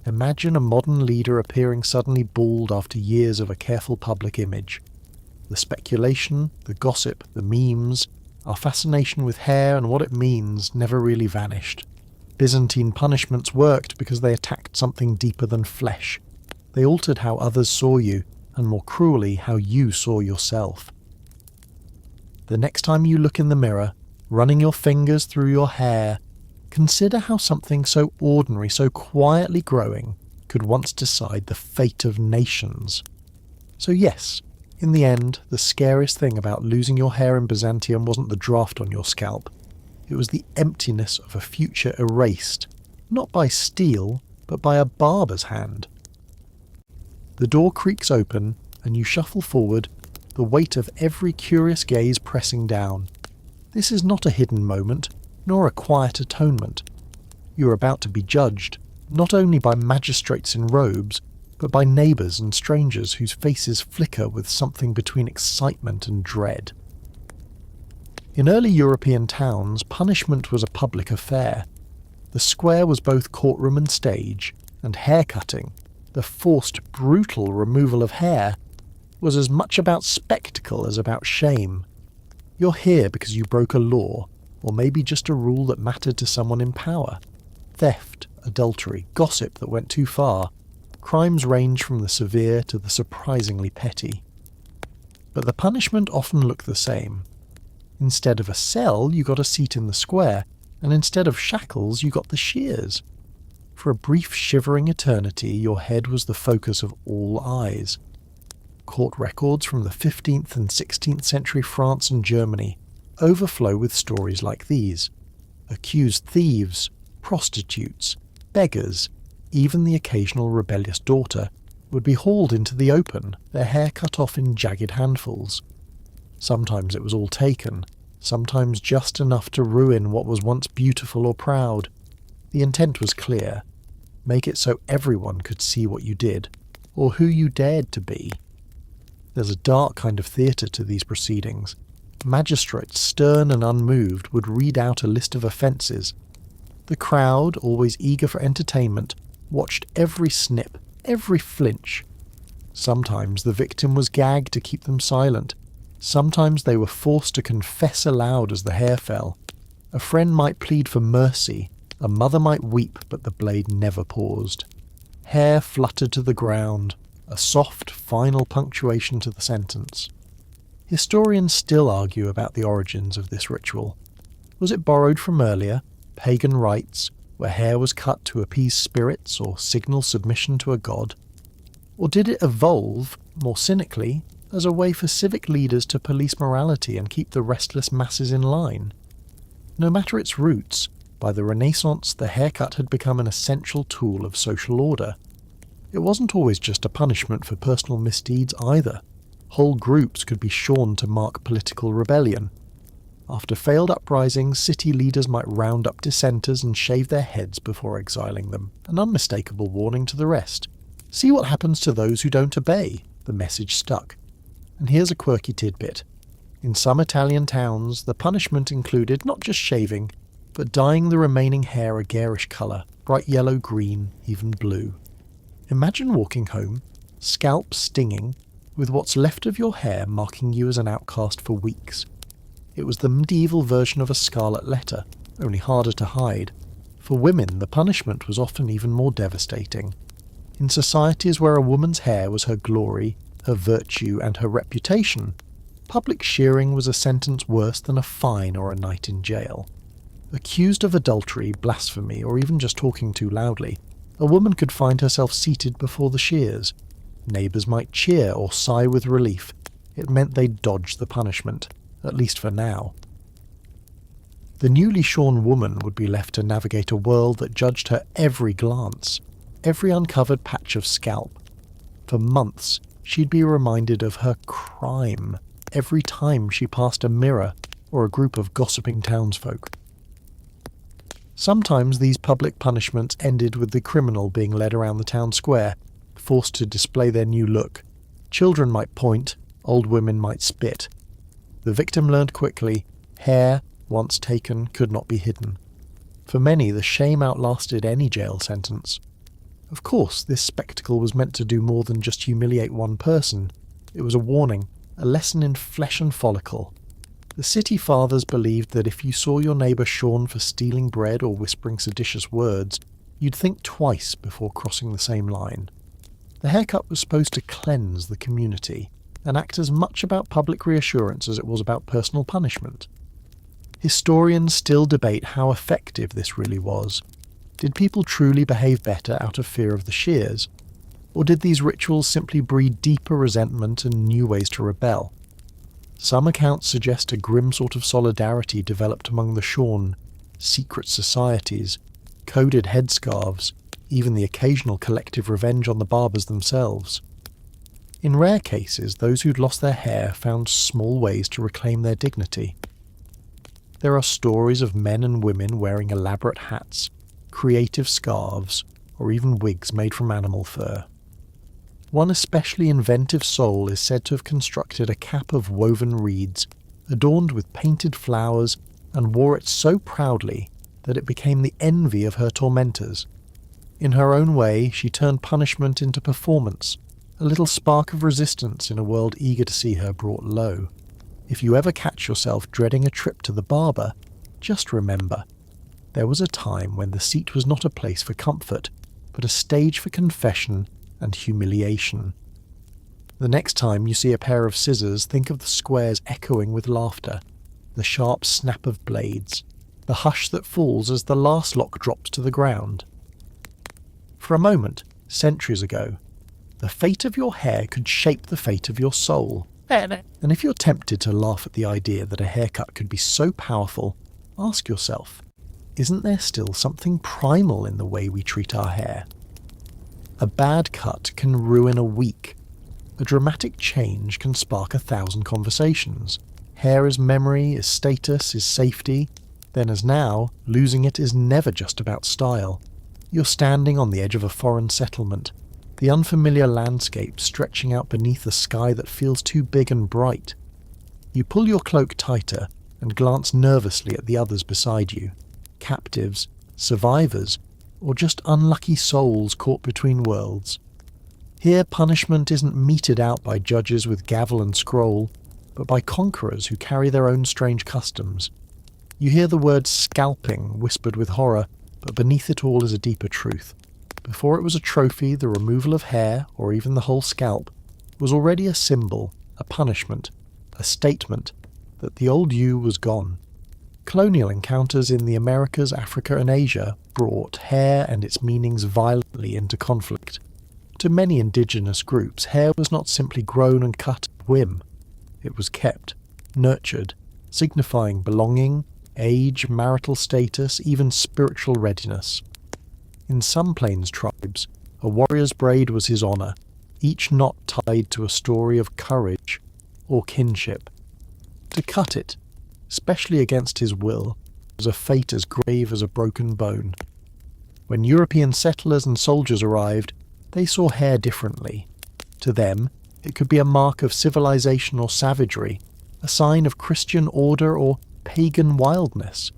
Imagine a modern leader appearing suddenly bald after years of a careful public image. The speculation, the gossip, the memes, our fascination with hair and what it means never really vanished. Byzantine punishments worked because they attacked something deeper than flesh. They altered how others saw you, and more cruelly, how you saw yourself. The next time you look in the mirror, running your fingers through your hair, consider how something so ordinary, so quietly growing, could once decide the fate of nations. So yes, in the end, the scariest thing about losing your hair in Byzantium wasn't the draft on your scalp. It was the emptiness of a future erased, not by steel, but by a barber's hand. The door creaks open, and you shuffle forward, the weight of every curious gaze pressing down. This is not a hidden moment, nor a quiet atonement. You are about to be judged, not only by magistrates in robes, but by neighbours and strangers whose faces flicker with something between excitement and dread. In early European towns, punishment was a public affair. The square was both courtroom and stage, and haircutting, the forced, brutal removal of hair, was as much about spectacle as about shame. You're here because you broke a law, or maybe just a rule that mattered to someone in power. Theft, adultery, gossip that went too far. Crimes range from the severe to the surprisingly petty. But the punishment often looked the same. Instead of a cell, you got a seat in the square, and instead of shackles, you got the shears. For a brief shivering eternity, your head was the focus of all eyes. Court records from the 15th and 16th century France and Germany overflow with stories like these. Accused thieves, prostitutes, beggars, even the occasional rebellious daughter, would be hauled into the open, their hair cut off in jagged handfuls. Sometimes it was all taken, sometimes just enough to ruin what was once beautiful or proud. The intent was clear. Make it so everyone could see what you did, or who you dared to be. There's a dark kind of theatre to these proceedings. Magistrates, stern and unmoved, would read out a list of offences. The crowd, always eager for entertainment, watched every snip, every flinch. Sometimes the victim was gagged to keep them silent. Sometimes they were forced to confess aloud as the hair fell. A friend might plead for mercy, a mother might weep, but the blade never paused. Hair fluttered to the ground, a soft, final punctuation to the sentence. Historians still argue about the origins of this ritual. Was it borrowed from earlier, pagan rites, where hair was cut to appease spirits or signal submission to a god? Or did it evolve, more cynically, as a way for civic leaders to police morality and keep the restless masses in line? No matter its roots, by the Renaissance the haircut had become an essential tool of social order. It wasn't always just a punishment for personal misdeeds either. Whole groups could be shorn to mark political rebellion. After failed uprisings, city leaders might round up dissenters and shave their heads before exiling them, an unmistakable warning to the rest. See what happens to those who don't obey. The message stuck. And here's a quirky tidbit. In some Italian towns, the punishment included not just shaving, but dyeing the remaining hair a garish colour, bright yellow, green, even blue. Imagine walking home, scalp stinging, with what's left of your hair marking you as an outcast for weeks. It was the medieval version of a scarlet letter, only harder to hide. For women, the punishment was often even more devastating. In societies where a woman's hair was her glory, her virtue, and her reputation, public shearing was a sentence worse than a fine or a night in jail. Accused of adultery, blasphemy, or even just talking too loudly, a woman could find herself seated before the shears. Neighbours might cheer or sigh with relief. It meant they'd dodge the punishment, at least for now. The newly shorn woman would be left to navigate a world that judged her every glance, every uncovered patch of scalp. For months, she'd be reminded of her crime every time she passed a mirror or a group of gossiping townsfolk. Sometimes these public punishments ended with the criminal being led around the town square, forced to display their new look. Children might point, old women might spit. The victim learned quickly, hair, once taken, could not be hidden. For many, the shame outlasted any jail sentence. Of course, this spectacle was meant to do more than just humiliate one person. It was a warning, a lesson in flesh and follicle. The city fathers believed that if you saw your neighbour shorn for stealing bread or whispering seditious words, you'd think twice before crossing the same line. The haircut was supposed to cleanse the community and act as much about public reassurance as it was about personal punishment. Historians still debate how effective this really was. Did people truly behave better out of fear of the shears? Or did these rituals simply breed deeper resentment and new ways to rebel? Some accounts suggest a grim sort of solidarity developed among the shorn, secret societies, coded headscarves, even the occasional collective revenge on the barbers themselves. In rare cases, those who'd lost their hair found small ways to reclaim their dignity. There are stories of men and women wearing elaborate hats, creative scarves, or even wigs made from animal fur. One especially inventive soul is said to have constructed a cap of woven reeds, adorned with painted flowers, and wore it so proudly that it became the envy of her tormentors. In her own way, she turned punishment into performance, a little spark of resistance in a world eager to see her brought low. If you ever catch yourself dreading a trip to the barber, just remember, there was a time when the seat was not a place for comfort, but a stage for confession and humiliation. The next time you see a pair of scissors, think of the squares echoing with laughter, the sharp snap of blades, the hush that falls as the last lock drops to the ground. For a moment, centuries ago, the fate of your hair could shape the fate of your soul. And if you're tempted to laugh at the idea that a haircut could be so powerful, ask yourself, isn't there still something primal in the way we treat our hair? A bad cut can ruin a week. A dramatic change can spark 1,000 conversations. Hair is memory, is status, is safety. Then as now, losing it is never just about style. You're standing on the edge of a foreign settlement, the unfamiliar landscape stretching out beneath a sky that feels too big and bright. You pull your cloak tighter and glance nervously at the others beside you, captives, survivors, or just unlucky souls caught between worlds. Here punishment isn't meted out by judges with gavel and scroll, but by conquerors who carry their own strange customs. You hear the word scalping whispered with horror, but beneath it all is a deeper truth. Before it was a trophy, the removal of hair, or even the whole scalp, was already a symbol, a punishment, a statement that the old you was gone. Colonial encounters in the Americas, Africa and Asia brought hair and its meanings violently into conflict. To many indigenous groups, hair was not simply grown and cut at whim. It was kept, nurtured, signifying belonging, age, marital status, even spiritual readiness. In some Plains tribes, a warrior's braid was his honour, each knot tied to a story of courage or kinship. To cut it, especially against his will, was a fate as grave as a broken bone. When European settlers and soldiers arrived, they saw hair differently. To them, it could be a mark of civilization or savagery, a sign of Christian order or pagan wildness.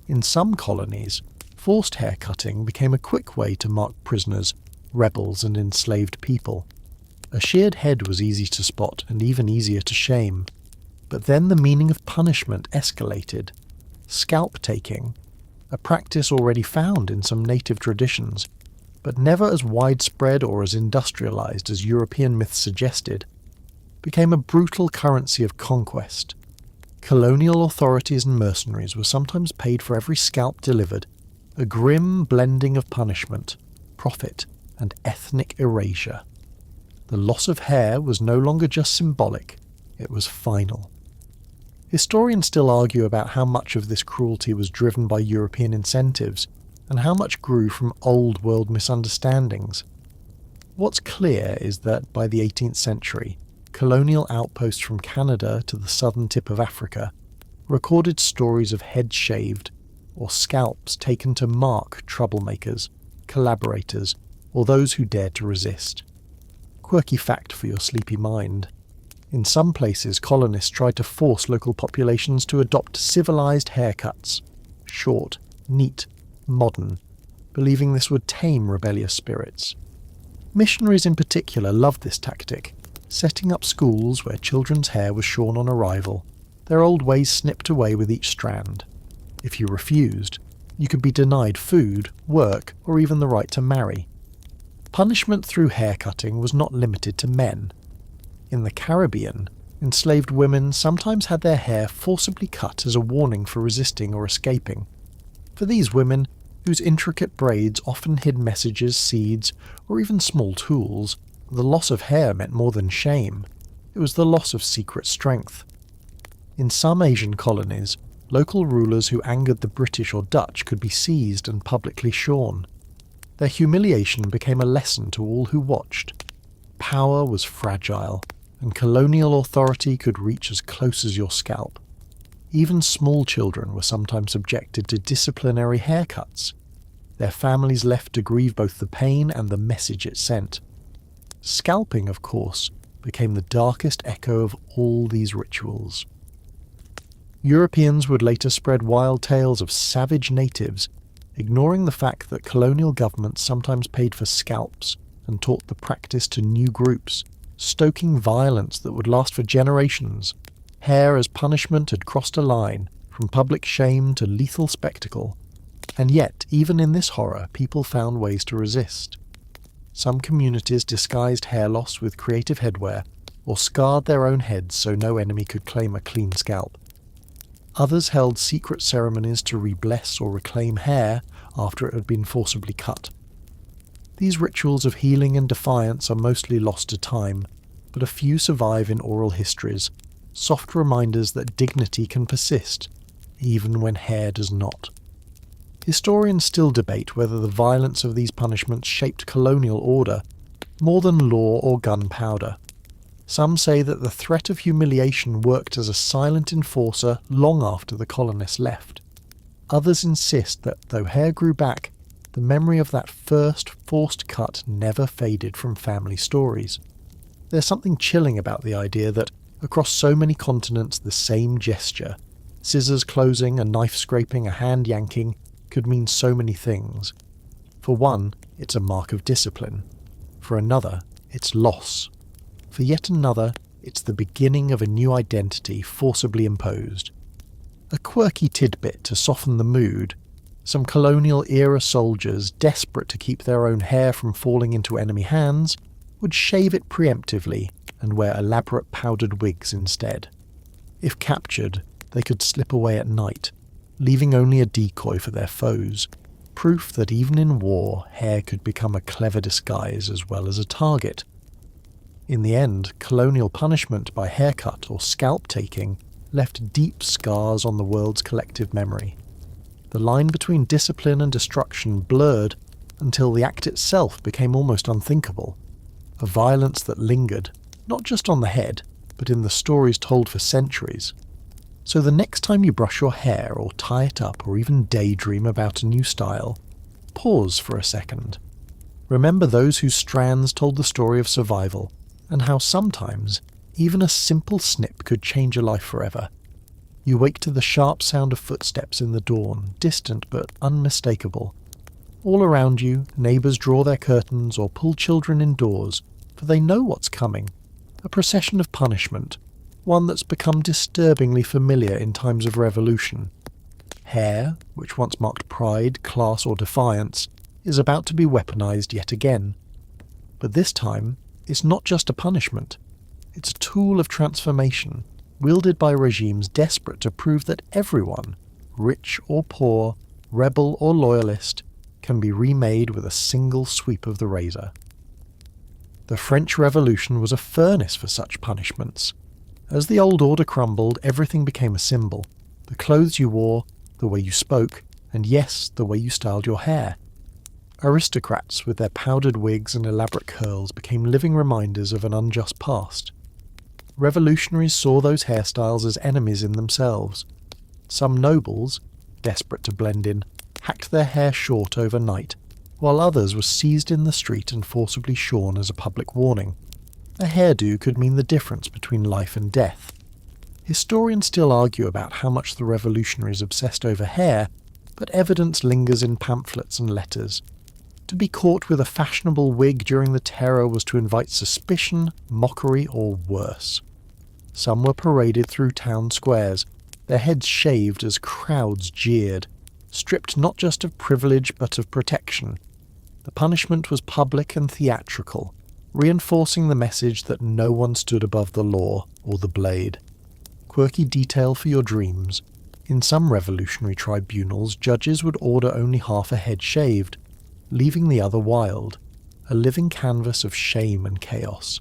In some colonies, forced hair cutting became a quick way to mark prisoners, rebels and enslaved people. A sheared head was easy to spot and even easier to shame. But then the meaning of punishment escalated. Scalp taking, a practice already found in some native traditions, but never as widespread or as industrialized as European myths suggested, became a brutal currency of conquest. Colonial authorities and mercenaries were sometimes paid for every scalp delivered, a grim blending of punishment, profit, and ethnic erasure. The loss of hair was no longer just symbolic, it was final. Historians still argue about how much of this cruelty was driven by European incentives and how much grew from old world misunderstandings. What's clear is that by the 18th century, colonial outposts from Canada to the southern tip of Africa recorded stories of heads shaved or scalps taken to mark troublemakers, collaborators, or those who dared to resist. Quirky fact for your sleepy mind. In some places, colonists tried to force local populations to adopt civilized haircuts, short, neat, modern, believing this would tame rebellious spirits. Missionaries in particular loved this tactic, setting up schools where children's hair was shorn on arrival, their old ways snipped away with each strand. If you refused, you could be denied food, work, or even the right to marry. Punishment through haircutting was not limited to men. In the Caribbean, enslaved women sometimes had their hair forcibly cut as a warning for resisting or escaping. For these women, whose intricate braids often hid messages, seeds, or even small tools, the loss of hair meant more than shame. It was the loss of secret strength. In some Asian colonies, local rulers who angered the British or Dutch could be seized and publicly shorn. Their humiliation became a lesson to all who watched. Power was fragile, and colonial authority could reach as close as your scalp. Even small children were sometimes subjected to disciplinary haircuts, their families left to grieve both the pain and the message it sent. Scalping, of course, became the darkest echo of all these rituals. Europeans would later spread wild tales of savage natives, ignoring the fact that colonial governments sometimes paid for scalps and taught the practice to new groups, stoking violence that would last for generations. Hair as punishment had crossed a line, from public shame to lethal spectacle. And yet, even in this horror, people found ways to resist. Some communities disguised hair loss with creative headwear, or scarred their own heads so no enemy could claim a clean scalp. Others held secret ceremonies to re-bless or reclaim hair after it had been forcibly cut. These rituals of healing and defiance are mostly lost to time, but a few survive in oral histories, soft reminders that dignity can persist, even when hair does not. Historians still debate whether the violence of these punishments shaped colonial order more than law or gunpowder. Some say that the threat of humiliation worked as a silent enforcer long after the colonists left. Others insist that though hair grew back, the memory of that first forced cut never faded from family stories. There's something chilling about the idea that, across so many continents, the same gesture, scissors closing, a knife scraping, a hand yanking, could mean so many things. For one, it's a mark of discipline. For another, it's loss. For yet another, it's the beginning of a new identity forcibly imposed. A quirky tidbit to soften the mood: some colonial-era soldiers, desperate to keep their own hair from falling into enemy hands, would shave it preemptively and wear elaborate powdered wigs instead. If captured, they could slip away at night, leaving only a decoy for their foes, proof that even in war, hair could become a clever disguise as well as a target. In the end, colonial punishment by haircut or scalp taking left deep scars on the world's collective memory. The line between discipline and destruction blurred until the act itself became almost unthinkable, a violence that lingered, not just on the head, but in the stories told for centuries. So the next time you brush your hair or tie it up or even daydream about a new style, pause for a second. Remember those whose strands told the story of survival, and how sometimes even a simple snip could change a life forever. You wake to the sharp sound of footsteps in the dawn, distant but unmistakable. All around you, neighbours draw their curtains or pull children indoors, for they know what's coming. A procession of punishment, one that's become disturbingly familiar in times of revolution. Hair, which once marked pride, class or defiance, is about to be weaponized yet again. But this time, it's not just a punishment. It's a tool of transformation, wielded by regimes desperate to prove that everyone, rich or poor, rebel or loyalist, can be remade with a single sweep of the razor. The French Revolution was a furnace for such punishments. As the old order crumbled, everything became a symbol. The clothes you wore, the way you spoke, and yes, the way you styled your hair. Aristocrats with their powdered wigs and elaborate curls became living reminders of an unjust past. Revolutionaries saw those hairstyles as enemies in themselves. Some nobles, desperate to blend in, hacked their hair short overnight, while others were seized in the street and forcibly shorn as a public warning. A hairdo could mean the difference between life and death. Historians still argue about how much the revolutionaries obsessed over hair, but evidence lingers in pamphlets and letters. To be caught with a fashionable wig during the terror was to invite suspicion, mockery, or worse. Some were paraded through town squares, their heads shaved as crowds jeered, stripped not just of privilege but of protection. The punishment was public and theatrical, reinforcing the message that no one stood above the law or the blade. Quirky detail for your dreams. In some revolutionary tribunals, judges would order only half a head shaved, leaving the other wild, a living canvas of shame and chaos.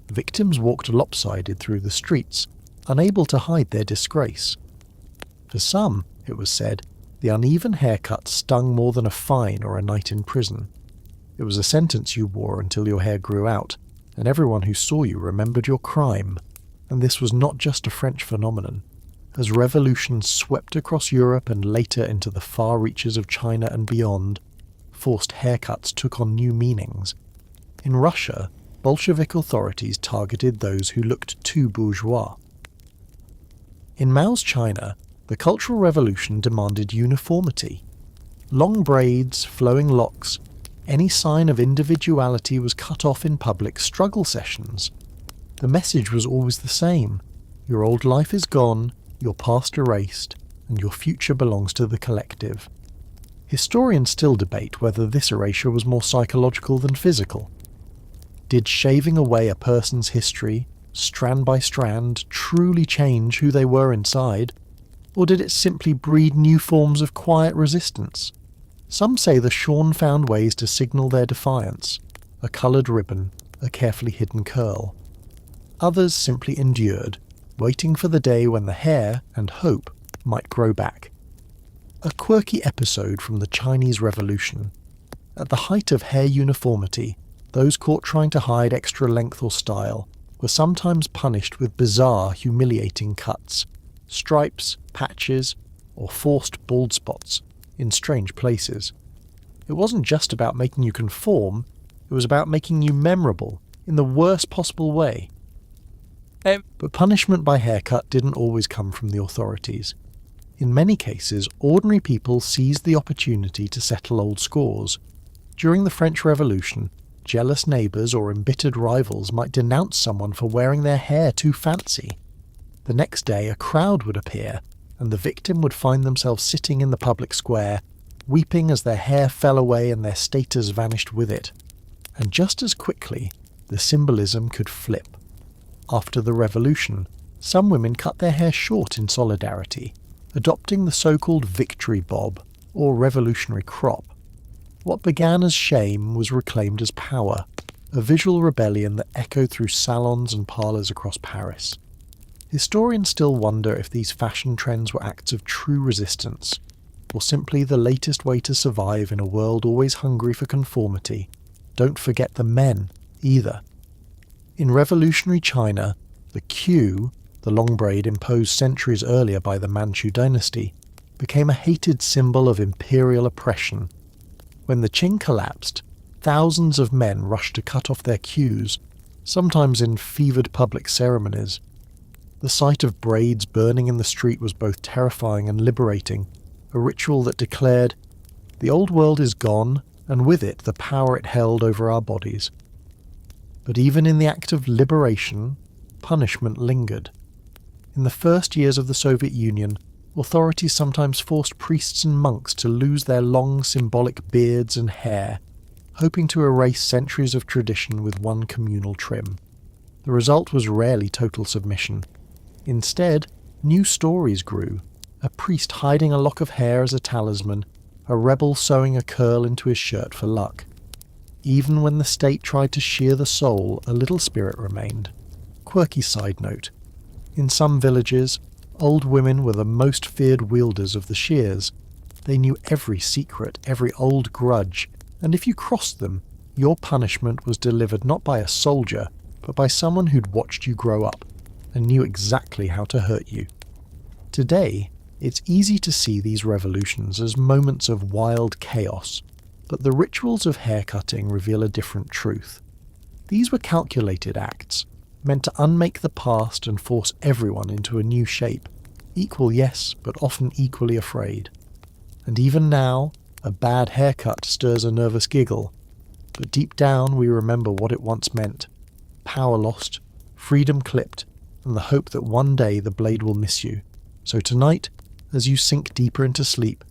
Victims walked lopsided through the streets, unable to hide their disgrace. For some, it was said, the uneven haircut stung more than a fine or a night in prison. It was a sentence you wore until your hair grew out, and everyone who saw you remembered your crime. And this was not just a French phenomenon. As revolutions swept across Europe and later into the far reaches of China and beyond, forced haircuts took on new meanings. In Russia, Bolshevik authorities targeted those who looked too bourgeois. In Mao's China, the Cultural Revolution demanded uniformity. Long braids, flowing locks, any sign of individuality was cut off in public struggle sessions. The message was always the same: your old life is gone, your past erased, and your future belongs to the collective. Historians still debate whether this erasure was more psychological than physical. Did shaving away a person's history, strand by strand, truly change who they were inside, or did it simply breed new forms of quiet resistance? Some say the shorn found ways to signal their defiance, a coloured ribbon, a carefully hidden curl. Others simply endured, waiting for the day when the hair, and hope, might grow back. A quirky episode from the Chinese Revolution. At the height of hair uniformity, those caught trying to hide extra length or style were sometimes punished with bizarre, humiliating cuts, stripes, patches, or forced bald spots in strange places. It wasn't just about making you conform, it was about making you memorable in the worst possible way. But punishment by haircut didn't always come from the authorities. In many cases, ordinary people seized the opportunity to settle old scores. During the French Revolution, jealous neighbours or embittered rivals might denounce someone for wearing their hair too fancy. The next day a crowd would appear, and the victim would find themselves sitting in the public square, weeping as their hair fell away and their status vanished with it. And just as quickly, the symbolism could flip. After the revolution, some women cut their hair short in solidarity, adopting the so-called victory bob, or revolutionary crop. What began as shame was reclaimed as power, a visual rebellion that echoed through salons and parlours across Paris. Historians still wonder if these fashion trends were acts of true resistance, or simply the latest way to survive in a world always hungry for conformity. Don't forget the men, either. In revolutionary China, the queue, the long braid imposed centuries earlier by the Manchu dynasty, became a hated symbol of imperial oppression. When the Qing collapsed, thousands of men rushed to cut off their queues, sometimes in fevered public ceremonies. The sight of braids burning in the street was both terrifying and liberating, a ritual that declared, "The old world is gone, and with it the power it held over our bodies." But even in the act of liberation, punishment lingered. In the first years of the Soviet Union, authorities sometimes forced priests and monks to lose their long symbolic beards and hair, hoping to erase centuries of tradition with one communal trim. The result was rarely total submission. Instead, new stories grew, a priest hiding a lock of hair as a talisman, a rebel sewing a curl into his shirt for luck. Even when the state tried to shear the soul, a little spirit remained. Quirky side note: In some villages, old women were the most feared wielders of the shears. They knew every secret, every old grudge, and if you crossed them, your punishment was delivered not by a soldier, but by someone who'd watched you grow up and knew exactly how to hurt you. Today, it's easy to see these revolutions as moments of wild chaos, but the rituals of haircutting reveal a different truth. These were calculated acts, meant to unmake the past and force everyone into a new shape, equal yes, but often equally afraid. And even now, a bad haircut stirs a nervous giggle, but deep down we remember what it once meant: power lost, freedom clipped, and the hope that one day the blade will miss you. So tonight, as you sink deeper into sleep,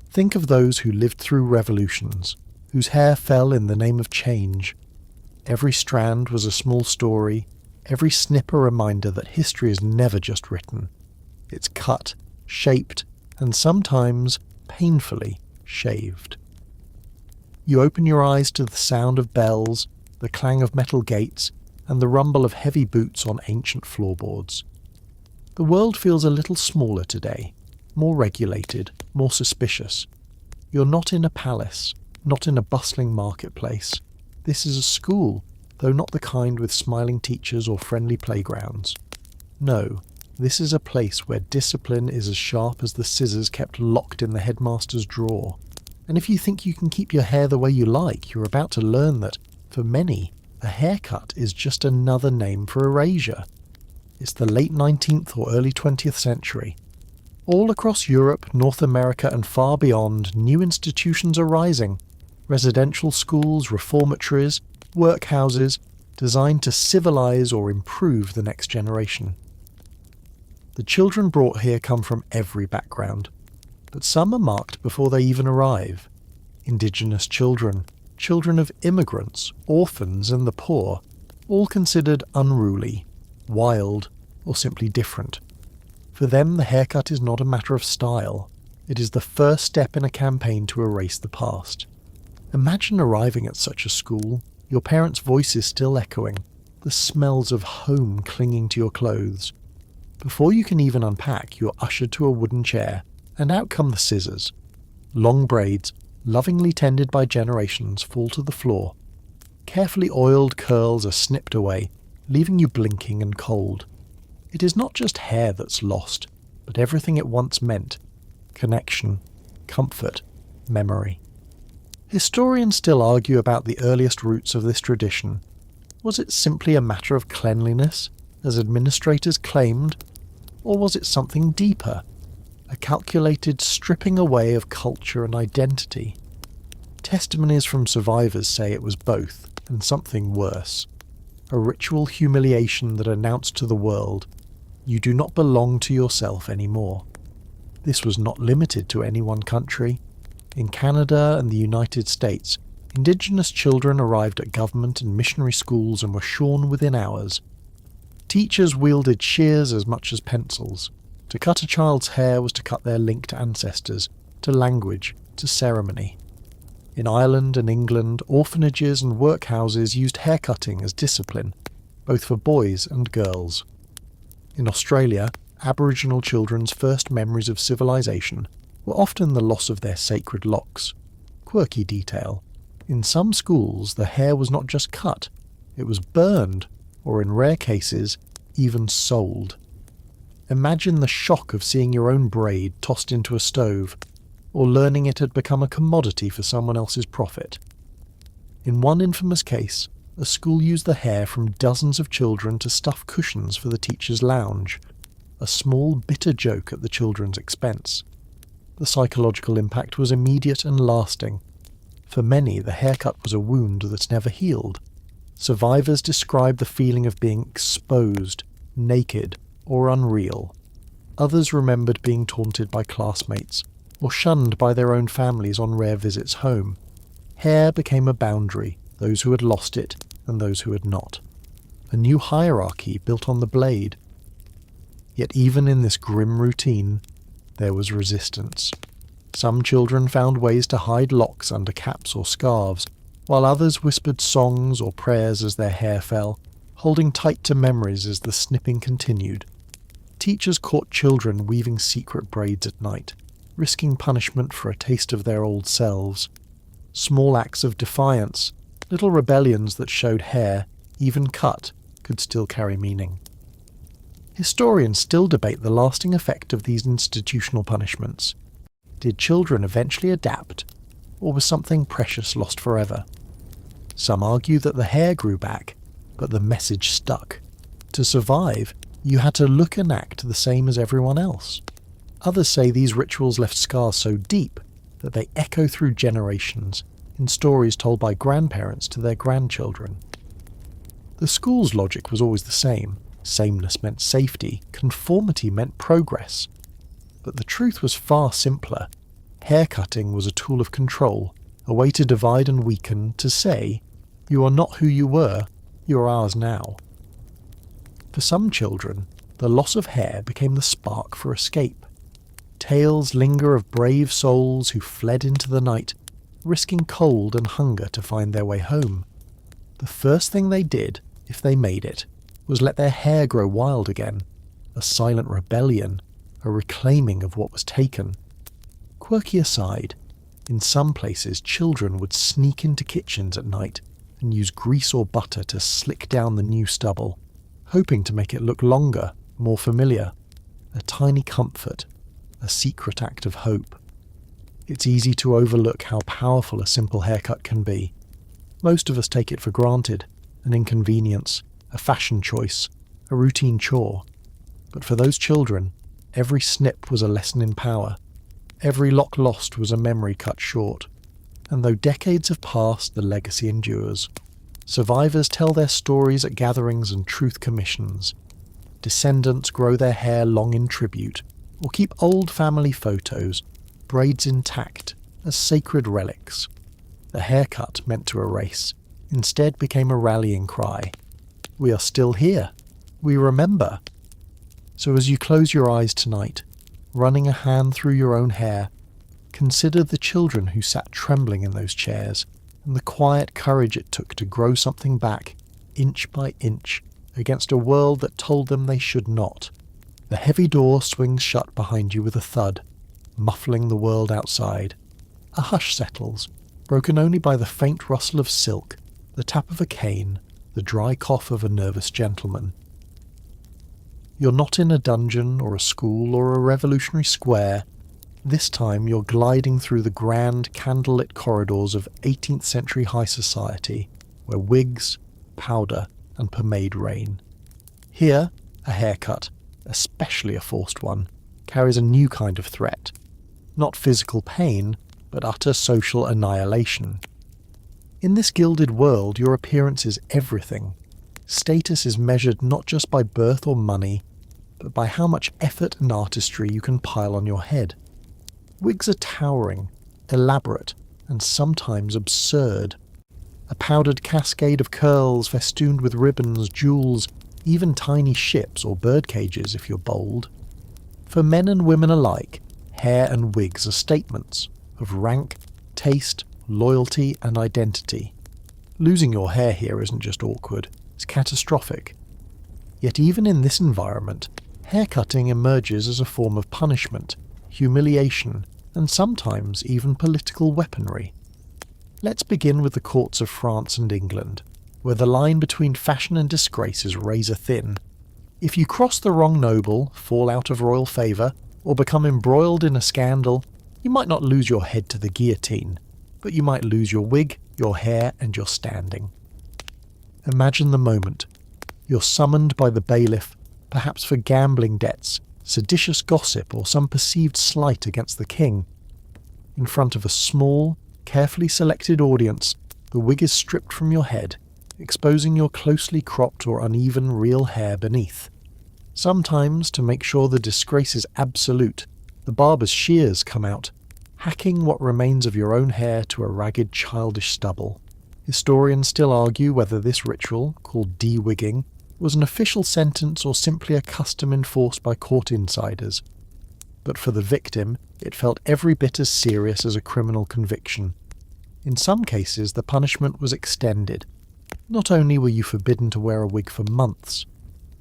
think of those who lived through revolutions, whose hair fell in the name of change. Every strand was a small story, every snip a reminder that history is never just written. It's cut, shaped, and sometimes painfully shaved. You open your eyes to the sound of bells, the clang of metal gates, and the rumble of heavy boots on ancient floorboards. The world feels a little smaller today, more regulated, more suspicious. You're not in a palace, not in a bustling marketplace. This is a school, though not the kind with smiling teachers or friendly playgrounds. No, this is a place where discipline is as sharp as the scissors kept locked in the headmaster's drawer. And if you think you can keep your hair the way you like, you're about to learn that, for many, a haircut is just another name for erasure. It's the late 19th or early 20th century. All across Europe, North America, and far beyond, new institutions are rising. Residential schools, reformatories, workhouses, designed to civilize or improve the next generation. The children brought here come from every background, but some are marked before they even arrive. Indigenous children, children of immigrants, orphans, and the poor, all considered unruly, wild, or simply different. For them, the haircut is not a matter of style. It is the first step in a campaign to erase the past. Imagine arriving at such a school, your parents' voices still echoing, the smells of home clinging to your clothes. Before you can even unpack, you're ushered to a wooden chair, and out come the scissors. Long braids, lovingly tended by generations, fall to the floor. Carefully oiled curls are snipped away, leaving you blinking and cold. It is not just hair that's lost, but everything it once meant: connection, comfort, memory. Historians still argue about the earliest roots of this tradition. Was it simply a matter of cleanliness, as administrators claimed, or was it something deeper? A calculated stripping away of culture and identity. Testimonies from survivors say it was both, and something worse. A ritual humiliation that announced to the world, you do not belong to yourself anymore. This was not limited to any one country. In Canada and the United States, Indigenous children arrived at government and missionary schools and were shorn within hours. Teachers wielded shears as much as pencils. To cut a child's hair was to cut their link to ancestors, to language, to ceremony. In Ireland and England, orphanages and workhouses used haircutting as discipline, both for boys and girls. In Australia, Aboriginal children's first memories of civilization were often the loss of their sacred locks. Quirky detail. In some schools, the hair was not just cut, it was burned, or in rare cases, even sold. Imagine the shock of seeing your own braid tossed into a stove, or learning it had become a commodity for someone else's profit. In one infamous case, a school used the hair from dozens of children to stuff cushions for the teacher's lounge, a small, bitter joke at the children's expense. The psychological impact was immediate and lasting. For many, the haircut was a wound that's never healed. Survivors described the feeling of being exposed, naked, or unreal. Others remembered being taunted by classmates, or shunned by their own families on rare visits home. Hair became a boundary, those who had lost it and those who had not. A new hierarchy built on the blade. Yet even in this grim routine, there was resistance. Some children found ways to hide locks under caps or scarves, while others whispered songs or prayers as their hair fell, holding tight to memories as the snipping continued. teachers caught children weaving secret braids at night, risking punishment for a taste of their old selves. Small acts of defiance, little rebellions that showed hair, even cut, could still carry meaning. Historians still debate the lasting effect of these institutional punishments. Did children eventually adapt, or was something precious lost forever? Some argue that the hair grew back, but the message stuck. To survive, you had to look and act the same as everyone else. Others say these rituals left scars so deep that they echo through generations in stories told by grandparents to their grandchildren. The school's logic was always the same. Sameness meant safety, conformity meant progress. But the truth was far simpler. Haircutting was a tool of control, a way to divide and weaken, to say, you are not who you were, you are ours now. For some children, the loss of hair became the spark for escape. Tales linger of brave souls who fled into the night, risking cold and hunger to find their way home. The first thing they did, if they made it, was let their hair grow wild again, a silent rebellion, a reclaiming of what was taken. Quirky aside, in some places children would sneak into kitchens at night and use grease or butter to slick down the new stubble, hoping to make it look longer, more familiar. A tiny comfort, a secret act of hope. It's easy to overlook how powerful a simple haircut can be. Most of us take it for granted, an inconvenience, a fashion choice, a routine chore. But for those children, every snip was a lesson in power. Every lock lost was a memory cut short. And though decades have passed, the legacy endures. Survivors tell their stories at gatherings and truth commissions. Descendants grow their hair long in tribute, or keep old family photos, braids intact, as sacred relics. The haircut meant to erase, instead became a rallying cry. We are still here. We remember. So as you close your eyes tonight, running a hand through your own hair, consider the children who sat trembling in those chairs, and the quiet courage it took to grow something back, inch by inch, against a world that told them they should not. The heavy door swings shut behind you with a thud, muffling the world outside. A hush settles, broken only by the faint rustle of silk, the tap of a cane, the dry cough of a nervous gentleman. You're not in a dungeon or a school or a revolutionary square. This time you're gliding through the grand candlelit corridors of 18th century high society, where wigs, powder, and pomade reign. Here, a haircut, especially a forced one, carries a new kind of threat. Not physical pain, but utter social annihilation. In this gilded world, your appearance is everything. Status is measured not just by birth or money, but by how much effort and artistry you can pile on your head. Wigs are towering, elaborate, and sometimes absurd. A powdered cascade of curls festooned with ribbons, jewels, even tiny ships or bird cages if you're bold. For men and women alike, hair and wigs are statements of rank, taste, loyalty, and identity. Losing your hair here isn't just awkward, it's catastrophic. Yet even in this environment, haircutting emerges as a form of punishment, humiliation, and sometimes even political weaponry. Let's begin with the courts of France and England, where the line between fashion and disgrace is razor thin. If you cross the wrong noble, fall out of royal favour, or become embroiled in a scandal, you might not lose your head to the guillotine, but you might lose your wig, your hair, and your standing. Imagine the moment. You're summoned by the bailiff, perhaps for gambling debts, seditious gossip, or some perceived slight against the king. In front of a small, carefully selected audience, the wig is stripped from your head, exposing your closely cropped or uneven real hair beneath. Sometimes, to make sure the disgrace is absolute, the barber's shears come out, hacking what remains of your own hair to a ragged childish stubble. Historians still argue whether this ritual, called de-wigging, was an official sentence or simply a custom enforced by court insiders. But for the victim, it felt every bit as serious as a criminal conviction. In some cases, the punishment was extended. Not only were you forbidden to wear a wig for months,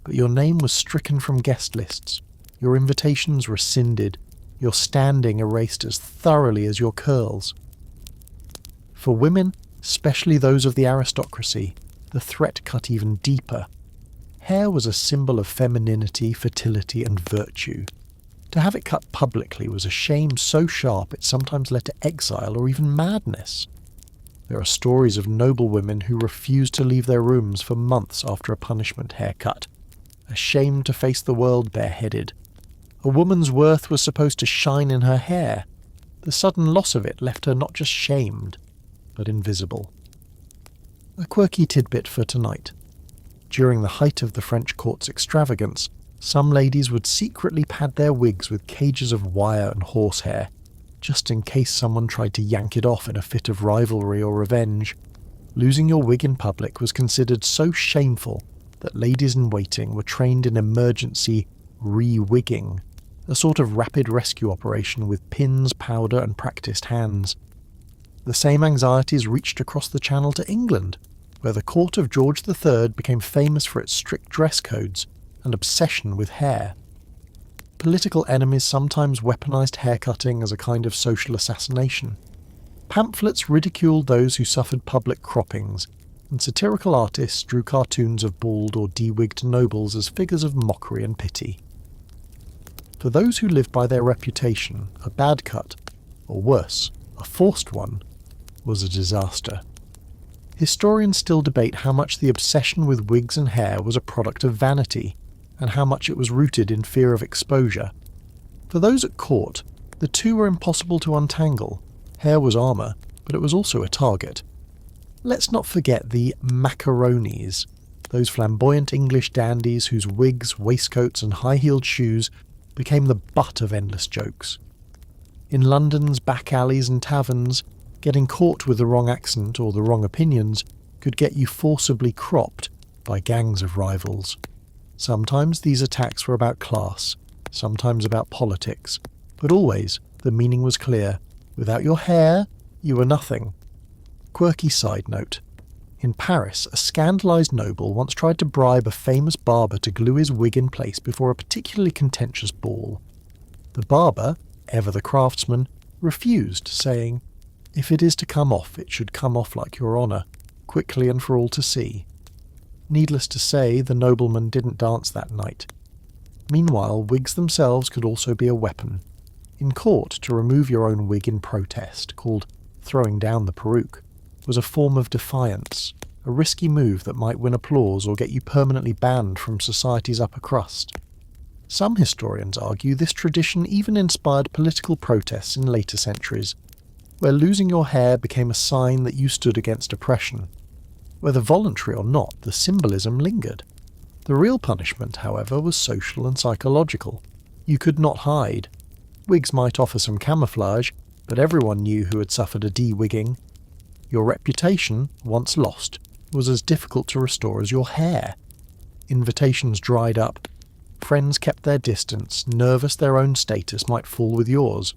but your name was stricken from guest lists, your invitations rescinded, your standing erased as thoroughly as your curls. For women, especially those of the aristocracy, the threat cut even deeper. Hair was a symbol of femininity, fertility, and virtue. To have it cut publicly was a shame so sharp it sometimes led to exile or even madness. There are stories of noblewomen who refused to leave their rooms for months after a punishment haircut, ashamed to face the world bareheaded. A woman's worth was supposed to shine in her hair. The sudden loss of it left her not just shamed, but invisible. A quirky tidbit for tonight. During the height of the French court's extravagance, some ladies would secretly pad their wigs with cages of wire and horsehair, just in case someone tried to yank it off in a fit of rivalry or revenge. Losing your wig in public was considered so shameful that ladies-in-waiting were trained in emergency re-wigging, a sort of rapid rescue operation with pins, powder and practised hands. The same anxieties reached across the Channel to England, where the court of George III became famous for its strict dress codes and obsession with hair. Political enemies sometimes weaponized haircutting as a kind of social assassination. Pamphlets ridiculed those who suffered public croppings, and satirical artists drew cartoons of bald or de-wigged nobles as figures of mockery and pity. For those who lived by their reputation, a bad cut, or worse, a forced one, was a disaster. Historians still debate how much the obsession with wigs and hair was a product of vanity, and how much it was rooted in fear of exposure. For those at court, the two were impossible to untangle. Hair was armour, but it was also a target. Let's not forget the macaronis, those flamboyant English dandies whose wigs, waistcoats and high-heeled shoes became the butt of endless jokes. In London's back alleys and taverns, getting caught with the wrong accent or the wrong opinions could get you forcibly cropped by gangs of rivals. Sometimes these attacks were about class, sometimes about politics, but always the meaning was clear. Without your hair, you were nothing. Quirky side note. In Paris, a scandalised noble once tried to bribe a famous barber to glue his wig in place before a particularly contentious ball. The barber, ever the craftsman, refused, saying, "If it is to come off, it should come off like your honour, quickly and for all to see." Needless to say, the nobleman didn't dance that night. Meanwhile, wigs themselves could also be a weapon. In court, to remove your own wig in protest, called throwing down the peruke, was a form of defiance, a risky move that might win applause or get you permanently banned from society's upper crust. Some historians argue this tradition even inspired political protests in later centuries, where losing your hair became a sign that you stood against oppression. Whether voluntary or not, the symbolism lingered. The real punishment, however, was social and psychological. You could not hide. Wigs might offer some camouflage, but everyone knew who had suffered a de-wigging. Your reputation, once lost, was as difficult to restore as your hair. Invitations dried up. Friends kept their distance, nervous their own status might fall with yours.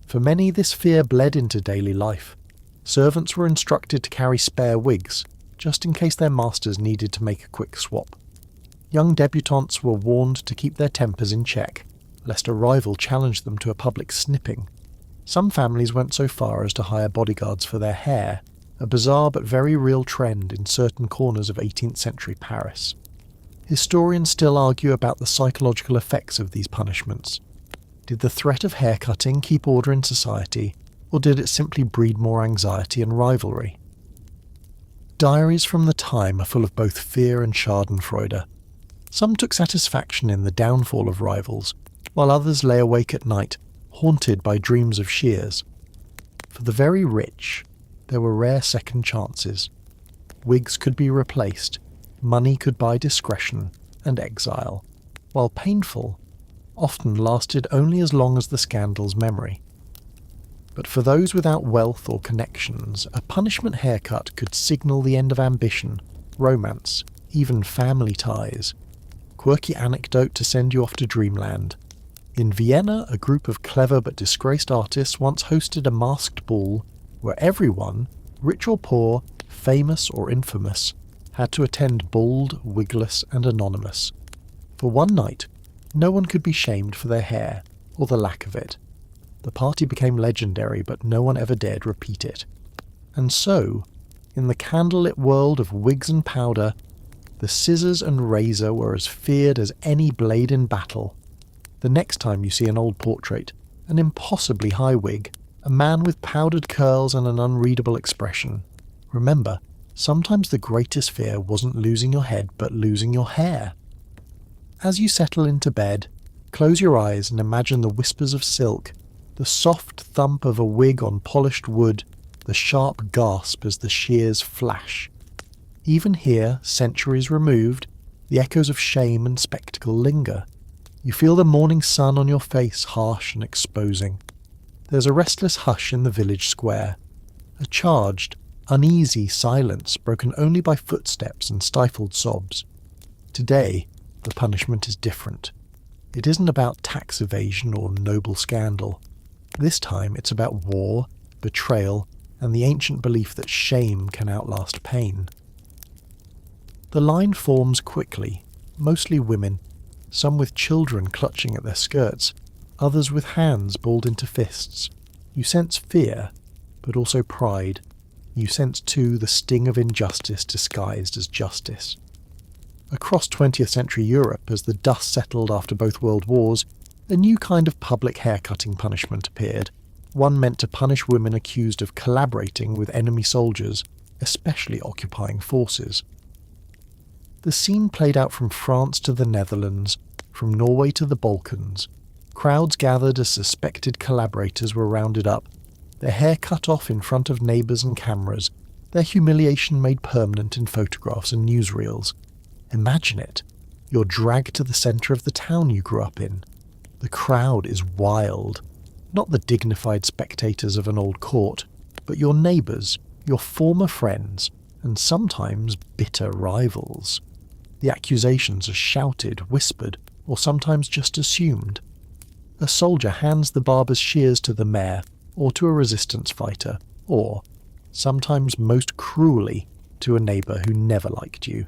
For many, this fear bled into daily life. Servants were instructed to carry spare wigs, just in case their masters needed to make a quick swap. Young debutantes were warned to keep their tempers in check, lest a rival challenge them to a public snipping. Some families went so far as to hire bodyguards for their hair, a bizarre but very real trend in certain corners of 18th century Paris. Historians still argue about the psychological effects of these punishments. Did the threat of haircutting keep order in society, or did it simply breed more anxiety and rivalry? Diaries from the time are full of both fear and schadenfreude. Some took satisfaction in the downfall of rivals, while others lay awake at night, haunted by dreams of shears. For the very rich, there were rare second chances. Wigs could be replaced, money could buy discretion and exile, while painful, often lasted only as long as the scandal's memory. But for those without wealth or connections, a punishment haircut could signal the end of ambition, romance, even family ties. Quirky anecdote to send you off to dreamland. In Vienna, a group of clever but disgraced artists once hosted a masked ball where everyone, rich or poor, famous or infamous, had to attend bald, wigless and anonymous. For one night, No one could be shamed for their hair, or the lack of it. The party became legendary, but no one ever dared repeat it. And so, in the candlelit world of wigs and powder, the scissors and razor were as feared as any blade in battle. The next time you see an old portrait, an impossibly high wig, a man with powdered curls and an unreadable expression, remember, sometimes the greatest fear wasn't losing your head, but losing your hair. As you settle into bed, close your eyes and imagine the whispers of silk, the soft thump of a wig on polished wood, the sharp gasp as the shears flash. Even here, centuries removed, the echoes of shame and spectacle linger. You feel the morning sun on your face, harsh and exposing. There's a restless hush in the village square, a charged, uneasy silence broken only by footsteps and stifled sobs. Today, the punishment is different. It isn't about tax evasion or noble scandal. This time it's about war, betrayal, and the ancient belief that shame can outlast pain. The line forms quickly, mostly women, some with children clutching at their skirts, others with hands balled into fists. You sense fear, but also pride. You sense too the sting of injustice disguised as justice. Across 20th century Europe, as the dust settled after both world wars, a new kind of public haircutting punishment appeared, one meant to punish women accused of collaborating with enemy soldiers, especially occupying forces. The scene played out from France to the Netherlands, from Norway to the Balkans. Crowds gathered as suspected collaborators were rounded up, their hair cut off in front of neighbours and cameras, their humiliation made permanent in photographs and newsreels. Imagine it. You're dragged to the centre of the town you grew up in. The crowd is wild. Not the dignified spectators of an old court, but your neighbours, your former friends, and sometimes bitter rivals. The accusations are shouted, whispered, or sometimes just assumed. A soldier hands the barber's shears to the mayor, or to a resistance fighter, or, sometimes most cruelly, to a neighbour who never liked you.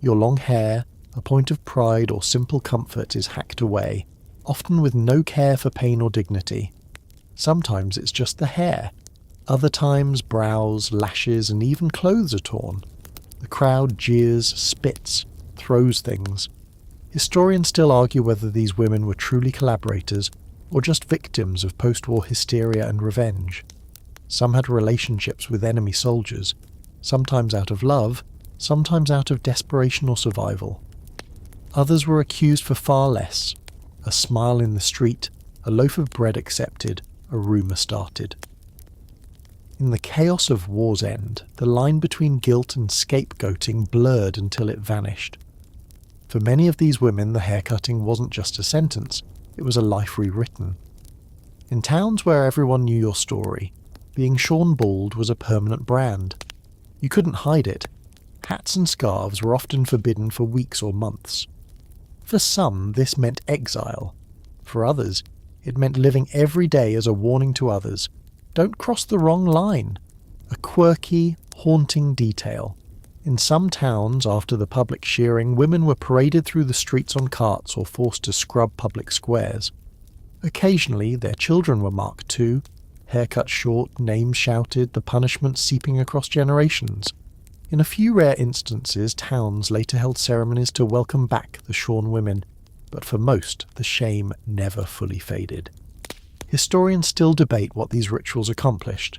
Your long hair, a point of pride or simple comfort, is hacked away, often with no care for pain or dignity. Sometimes it's just the hair. Other times brows, lashes, and even clothes are torn. The crowd jeers, spits, throws things. Historians still argue whether these women were truly collaborators or just victims of post-war hysteria and revenge. Some had relationships with enemy soldiers, sometimes out of love, sometimes out of desperation or survival. Others were accused for far less. A smile in the street, a loaf of bread accepted, a rumour started. In the chaos of war's end, the line between guilt and scapegoating blurred until it vanished. For many of these women, the haircutting wasn't just a sentence, it was a life rewritten. In towns where everyone knew your story, being shorn bald was a permanent brand. You couldn't hide it. Hats and scarves were often forbidden for weeks or months. For some, this meant exile. For others, it meant living every day as a warning to others. Don't cross the wrong line. A quirky, haunting detail. In some towns, after the public shearing, women were paraded through the streets on carts or forced to scrub public squares. Occasionally, their children were marked too, haircut short, names shouted, the punishment seeping across generations. In a few rare instances, towns later held ceremonies to welcome back the shorn women, but for most, the shame never fully faded. Historians still debate what these rituals accomplished.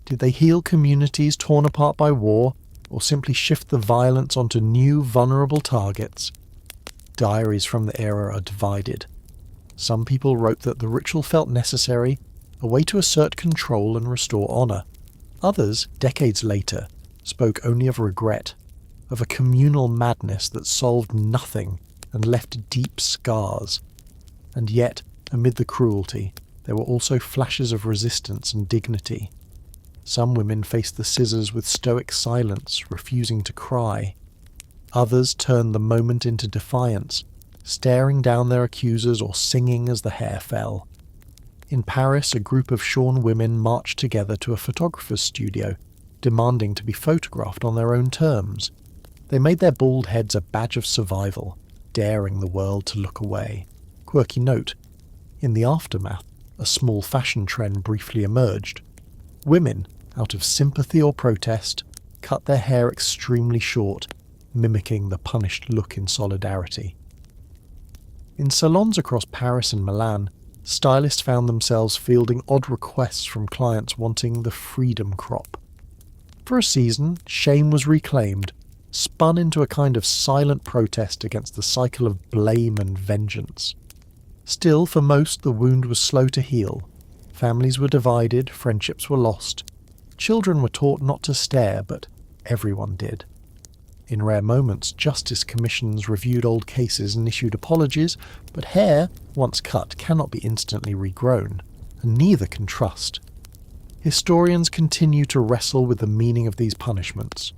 Did they heal communities torn apart by war, or simply shift the violence onto new, vulnerable targets? Diaries from the era are divided. Some people wrote that the ritual felt necessary, a way to assert control and restore honour. Others, decades later, spoke only of regret, of a communal madness that solved nothing and left deep scars. And yet, amid the cruelty, there were also flashes of resistance and dignity. Some women faced the scissors with stoic silence, refusing to cry. Others turned the moment into defiance, staring down their accusers or singing as the hair fell. In Paris, a group of shorn women marched together to a photographer's studio, demanding to be photographed on their own terms. They made their bald heads a badge of survival, daring the world to look away. Quirky note: in the aftermath, a small fashion trend briefly emerged. Women, out of sympathy or protest, cut their hair extremely short, mimicking the punished look in solidarity. In salons across Paris and Milan, stylists found themselves fielding odd requests from clients wanting the freedom crop. For a season, shame was reclaimed, spun into a kind of silent protest against the cycle of blame and vengeance. Still, for most, the wound was slow to heal. Families were divided, friendships were lost. Children were taught not to stare, but everyone did. In rare moments, justice commissions reviewed old cases and issued apologies, but hair, once cut, cannot be instantly regrown, and neither can trust. Historians continue to wrestle with the meaning of these punishments.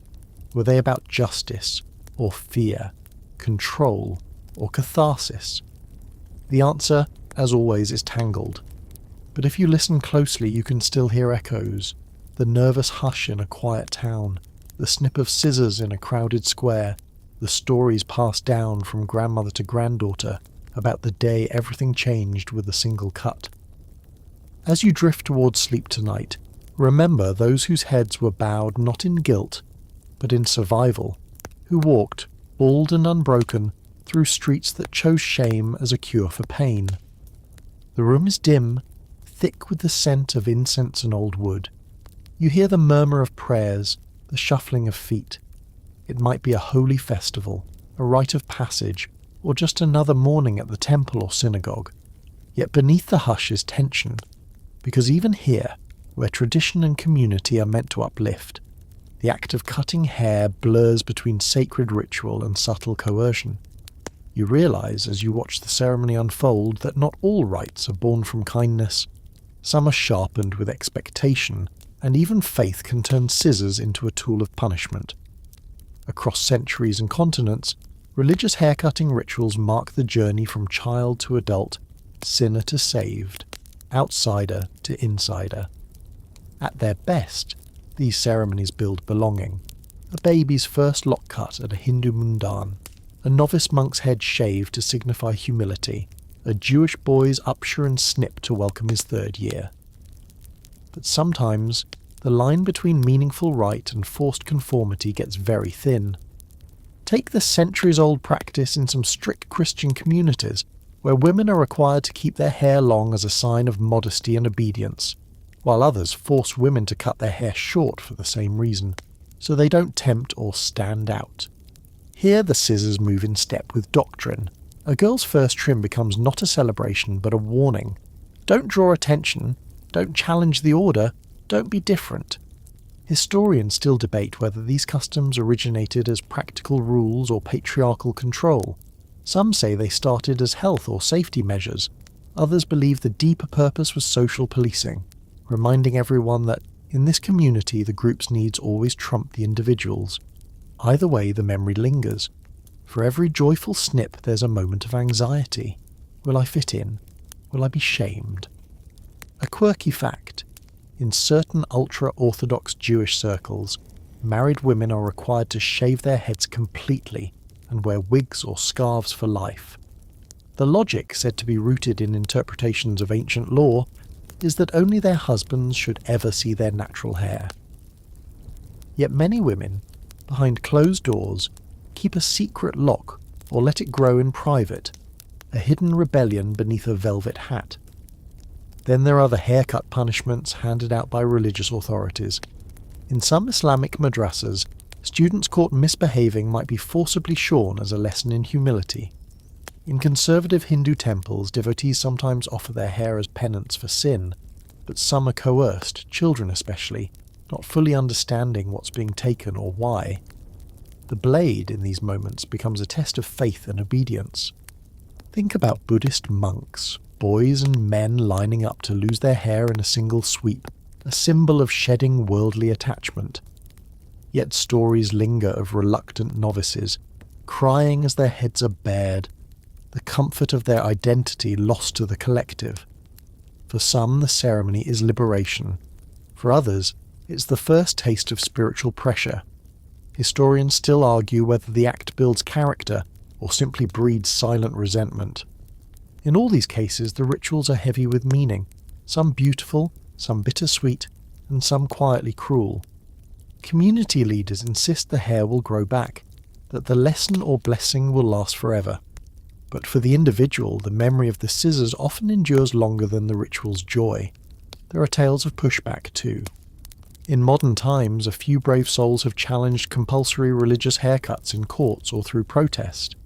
Were they about justice, or fear, control, or catharsis? The answer, as always, is tangled. But if you listen closely, you can still hear echoes. The nervous hush in a quiet town, the snip of scissors in a crowded square, the stories passed down from grandmother to granddaughter about the day everything changed with a single cut. As you drift towards sleep tonight, remember those whose heads were bowed not in guilt, but in survival, who walked, bald and unbroken, through streets that chose shame as a cure for pain. The room is dim, thick with the scent of incense and old wood. You hear the murmur of prayers, the shuffling of feet. It might be a holy festival, a rite of passage, or just another morning at the temple or synagogue. Yet beneath the hush is tension, because even here, where tradition and community are meant to uplift, the act of cutting hair blurs between sacred ritual and subtle coercion. You realize as you watch the ceremony unfold that not all rites are born from kindness. Some are sharpened with expectation, and even faith can turn scissors into a tool of punishment. Across centuries and continents, religious haircutting rituals mark the journey from child to adult, sinner to saved, outsider to insider. At their best, these ceremonies build belonging. A baby's first lock cut at a Hindu mundan, a novice monk's head shaved to signify humility, a Jewish boy's upshur and snip to welcome his third year. But sometimes, the line between meaningful rite and forced conformity gets very thin. Take the centuries-old practice in some strict Christian communities, where women are required to keep their hair long as a sign of modesty and obedience, while others force women to cut their hair short for the same reason, so they don't tempt or stand out. Here the scissors move in step with doctrine. A girl's first trim becomes not a celebration but a warning. Don't draw attention, don't challenge the order, don't be different. Historians still debate whether these customs originated as practical rules or patriarchal control. Some say they started as health or safety measures. Others believe the deeper purpose was social policing, reminding everyone that in this community the group's needs always trump the individual's. Either way, the memory lingers. For every joyful snip there's a moment of anxiety. Will I fit in? Will I be shamed? A quirky fact. In certain ultra-Orthodox Jewish circles, married women are required to shave their heads completely and wear wigs or scarves for life. The logic, said to be rooted in interpretations of ancient law, is that only their husbands should ever see their natural hair. Yet many women, behind closed doors, keep a secret lock or let it grow in private, a hidden rebellion beneath a velvet hat. Then there are the haircut punishments handed out by religious authorities. In some Islamic madrasas, students caught misbehaving might be forcibly shorn as a lesson in humility. In conservative Hindu temples, devotees sometimes offer their hair as penance for sin, but some are coerced, children especially, not fully understanding what's being taken or why. The blade in these moments becomes a test of faith and obedience. Think about Buddhist monks, boys and men lining up to lose their hair in a single sweep, a symbol of shedding worldly attachment. Yet stories linger of reluctant novices, crying as their heads are bared, the comfort of their identity lost to the collective. For some, the ceremony is liberation. For others, it's the first taste of spiritual pressure. Historians still argue whether the act builds character or simply breeds silent resentment. In all these cases, the rituals are heavy with meaning, some beautiful, some bittersweet, and some quietly cruel. Community leaders insist the hair will grow back, that the lesson or blessing will last forever. But for the individual, the memory of the scissors often endures longer than the ritual's joy. There are tales of pushback too. In modern times, a few brave souls have challenged compulsory religious haircuts in courts or through protest.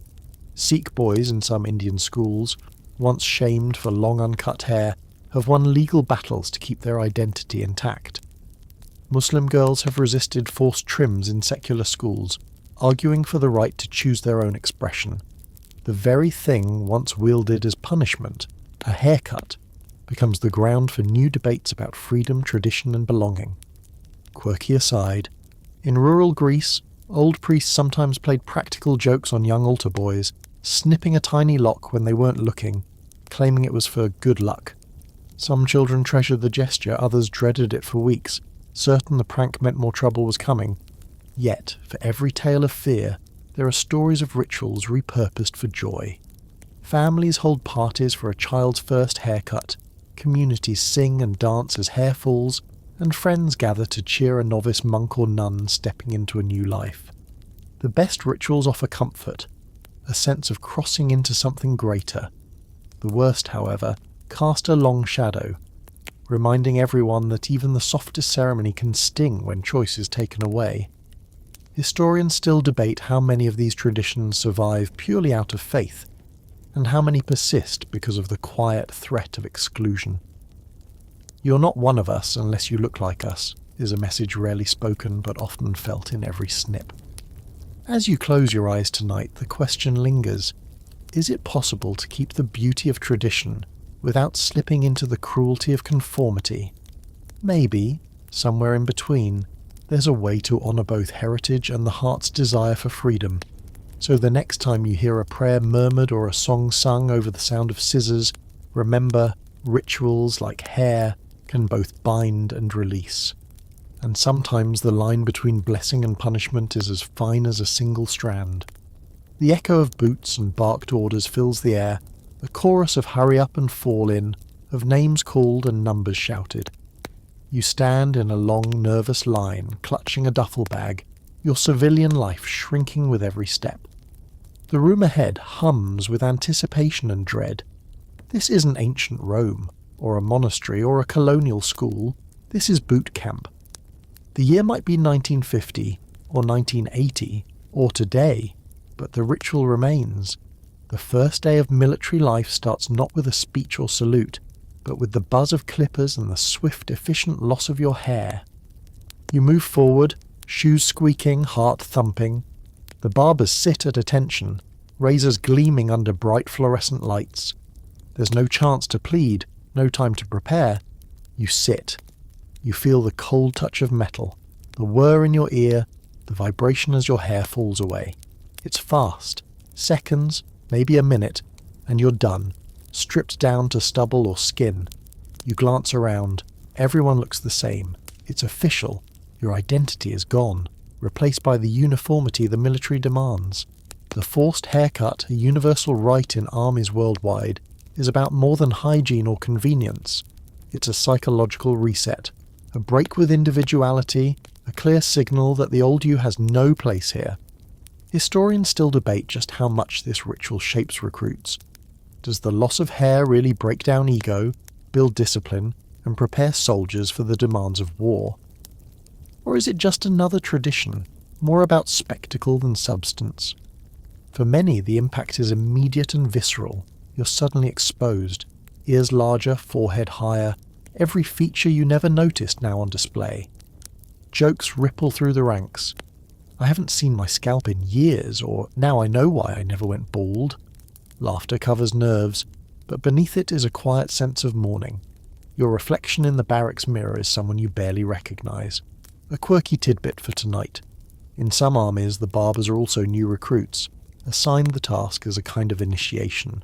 Sikh boys in some Indian schools, once shamed for long uncut hair, have won legal battles to keep their identity intact. Muslim girls have resisted forced trims in secular schools, arguing for the right to choose their own expression. The very thing once wielded as punishment, a haircut, becomes the ground for new debates about freedom, tradition, and belonging. Quirky aside, in rural Greece, old priests sometimes played practical jokes on young altar boys, snipping a tiny lock when they weren't looking, claiming it was for good luck. Some children treasured the gesture, others dreaded it for weeks, certain the prank meant more trouble was coming. Yet, for every tale of fear, there are stories of rituals repurposed for joy. Families hold parties for a child's first haircut, communities sing and dance as hair falls, and friends gather to cheer a novice monk or nun stepping into a new life. The best rituals offer comfort, a sense of crossing into something greater. The worst, however, cast a long shadow, reminding everyone that even the softest ceremony can sting when choice is taken away. Historians still debate how many of these traditions survive purely out of faith, and how many persist because of the quiet threat of exclusion. "You're not one of us unless you look like us," is a message rarely spoken but often felt in every snip. As you close your eyes tonight, the question lingers: is it possible to keep the beauty of tradition without slipping into the cruelty of conformity? Maybe, somewhere in between, there's a way to honour both heritage and the heart's desire for freedom. So the next time you hear a prayer murmured or a song sung over the sound of scissors, remember, rituals like hair can both bind and release. And sometimes the line between blessing and punishment is as fine as a single strand. The echo of boots and barked orders fills the air, a chorus of hurry up and fall in, of names called and numbers shouted. You stand in a long, nervous line, clutching a duffel bag, your civilian life shrinking with every step. The room ahead hums with anticipation and dread. This isn't ancient Rome, or a monastery, or a colonial school. This is boot camp. The year might be 1950, or 1980, or today, but the ritual remains. The first day of military life starts not with a speech or salute, but with the buzz of clippers and the swift, efficient loss of your hair. You move forward, shoes squeaking, heart thumping. The barbers sit at attention, razors gleaming under bright fluorescent lights. There's no chance to plead, no time to prepare. You sit. You feel the cold touch of metal, the whir in your ear, the vibration as your hair falls away. It's fast. Seconds, maybe a minute, and you're done, stripped down to stubble or skin. You glance around. Everyone looks the same. It's official. Your identity is gone, replaced by the uniformity the military demands. The forced haircut, a universal right in armies worldwide, is about more than hygiene or convenience. It's a psychological reset, a break with individuality, a clear signal that the old you has no place here. Historians still debate just how much this ritual shapes recruits. Does the loss of hair really break down ego, build discipline, and prepare soldiers for the demands of war? Or is it just another tradition, more about spectacle than substance? For many, the impact is immediate and visceral. You're suddenly exposed, ears larger, forehead higher, every feature you never noticed now on display. Jokes ripple through the ranks. "I haven't seen my scalp in years," or "now I know why I never went bald." Laughter covers nerves, but beneath it is a quiet sense of mourning. Your reflection in the barracks mirror is someone you barely recognise. A quirky tidbit for tonight. In some armies, the barbers are also new recruits, assigned the task as a kind of initiation.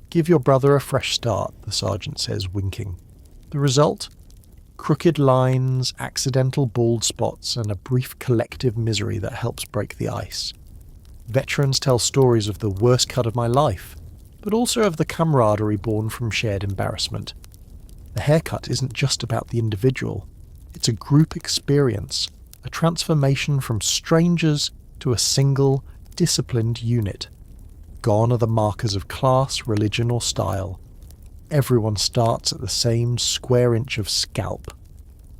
"Give your brother a fresh start," the sergeant says, winking. The result? Crooked lines, accidental bald spots, and a brief collective misery that helps break the ice. Veterans tell stories of the worst cut of my life, but also of the camaraderie born from shared embarrassment. The haircut isn't just about the individual, it's a group experience, a transformation from strangers to a single, disciplined unit. Gone are the markers of class, religion or style. Everyone starts at the same square inch of scalp.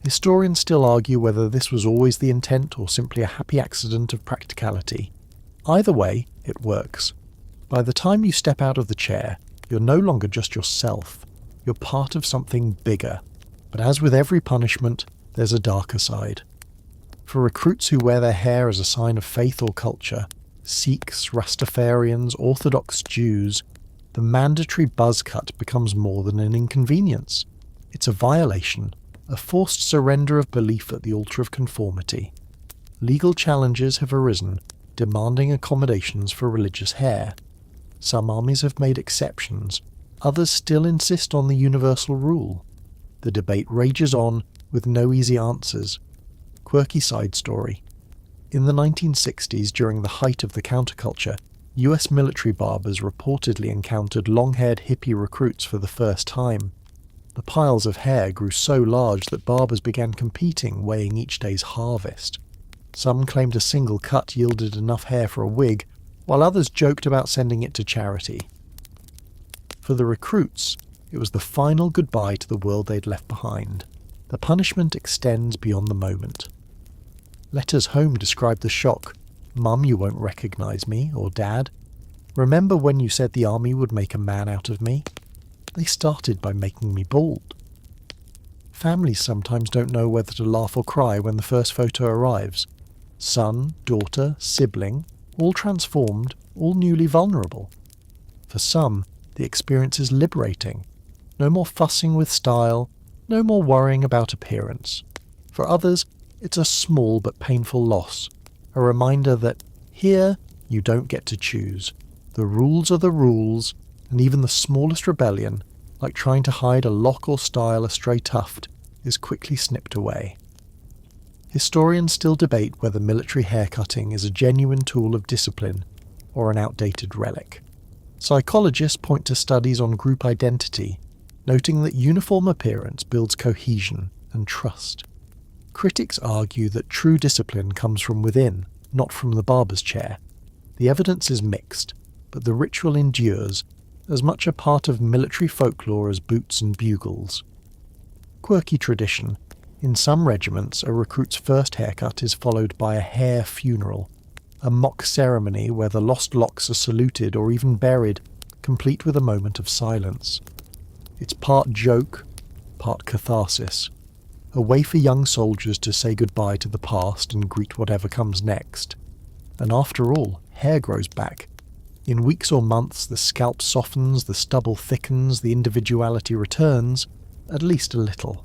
Historians still argue whether this was always the intent or simply a happy accident of practicality. Either way, it works. By the time you step out of the chair, you're no longer just yourself. You're part of something bigger. But as with every punishment, there's a darker side. For recruits who wear their hair as a sign of faith or culture, Sikhs, Rastafarians, Orthodox Jews, the mandatory buzz cut becomes more than an inconvenience. It's a violation, a forced surrender of belief at the altar of conformity. Legal challenges have arisen, demanding accommodations for religious hair. Some armies have made exceptions, others still insist on the universal rule. The debate rages on, with no easy answers. Quirky side story. In the 1960s, during the height of the counterculture, US military barbers reportedly encountered long-haired hippie recruits for the first time. The piles of hair grew so large that barbers began competing, weighing each day's harvest. Some claimed a single cut yielded enough hair for a wig, while others joked about sending it to charity. For the recruits, it was the final goodbye to the world they'd left behind. The punishment extends beyond the moment. Letters home describe the shock. "Mum, you won't recognise me," or "Dad, remember when you said the army would make a man out of me? They started by making me bald." Families sometimes don't know whether to laugh or cry when the first photo arrives. Son, daughter, sibling, all transformed, all newly vulnerable. For some, the experience is liberating. No more fussing with style, no more worrying about appearance. For others, it's a small but painful loss, a reminder that here you don't get to choose. The rules are the rules, and even the smallest rebellion, like trying to hide a lock or style a stray tuft, is quickly snipped away. Historians still debate whether military haircutting is a genuine tool of discipline or an outdated relic. Psychologists point to studies on group identity, noting that uniform appearance builds cohesion and trust. Critics argue that true discipline comes from within, not from the barber's chair. The evidence is mixed, but the ritual endures, as much a part of military folklore as boots and bugles. Quirky tradition. In some regiments, a recruit's first haircut is followed by a hair funeral, a mock ceremony where the lost locks are saluted or even buried, complete with a moment of silence. It's part joke, part catharsis, a way for young soldiers to say goodbye to the past and greet whatever comes next. And after all, hair grows back. In weeks or months, the scalp softens, the stubble thickens, the individuality returns, at least a little.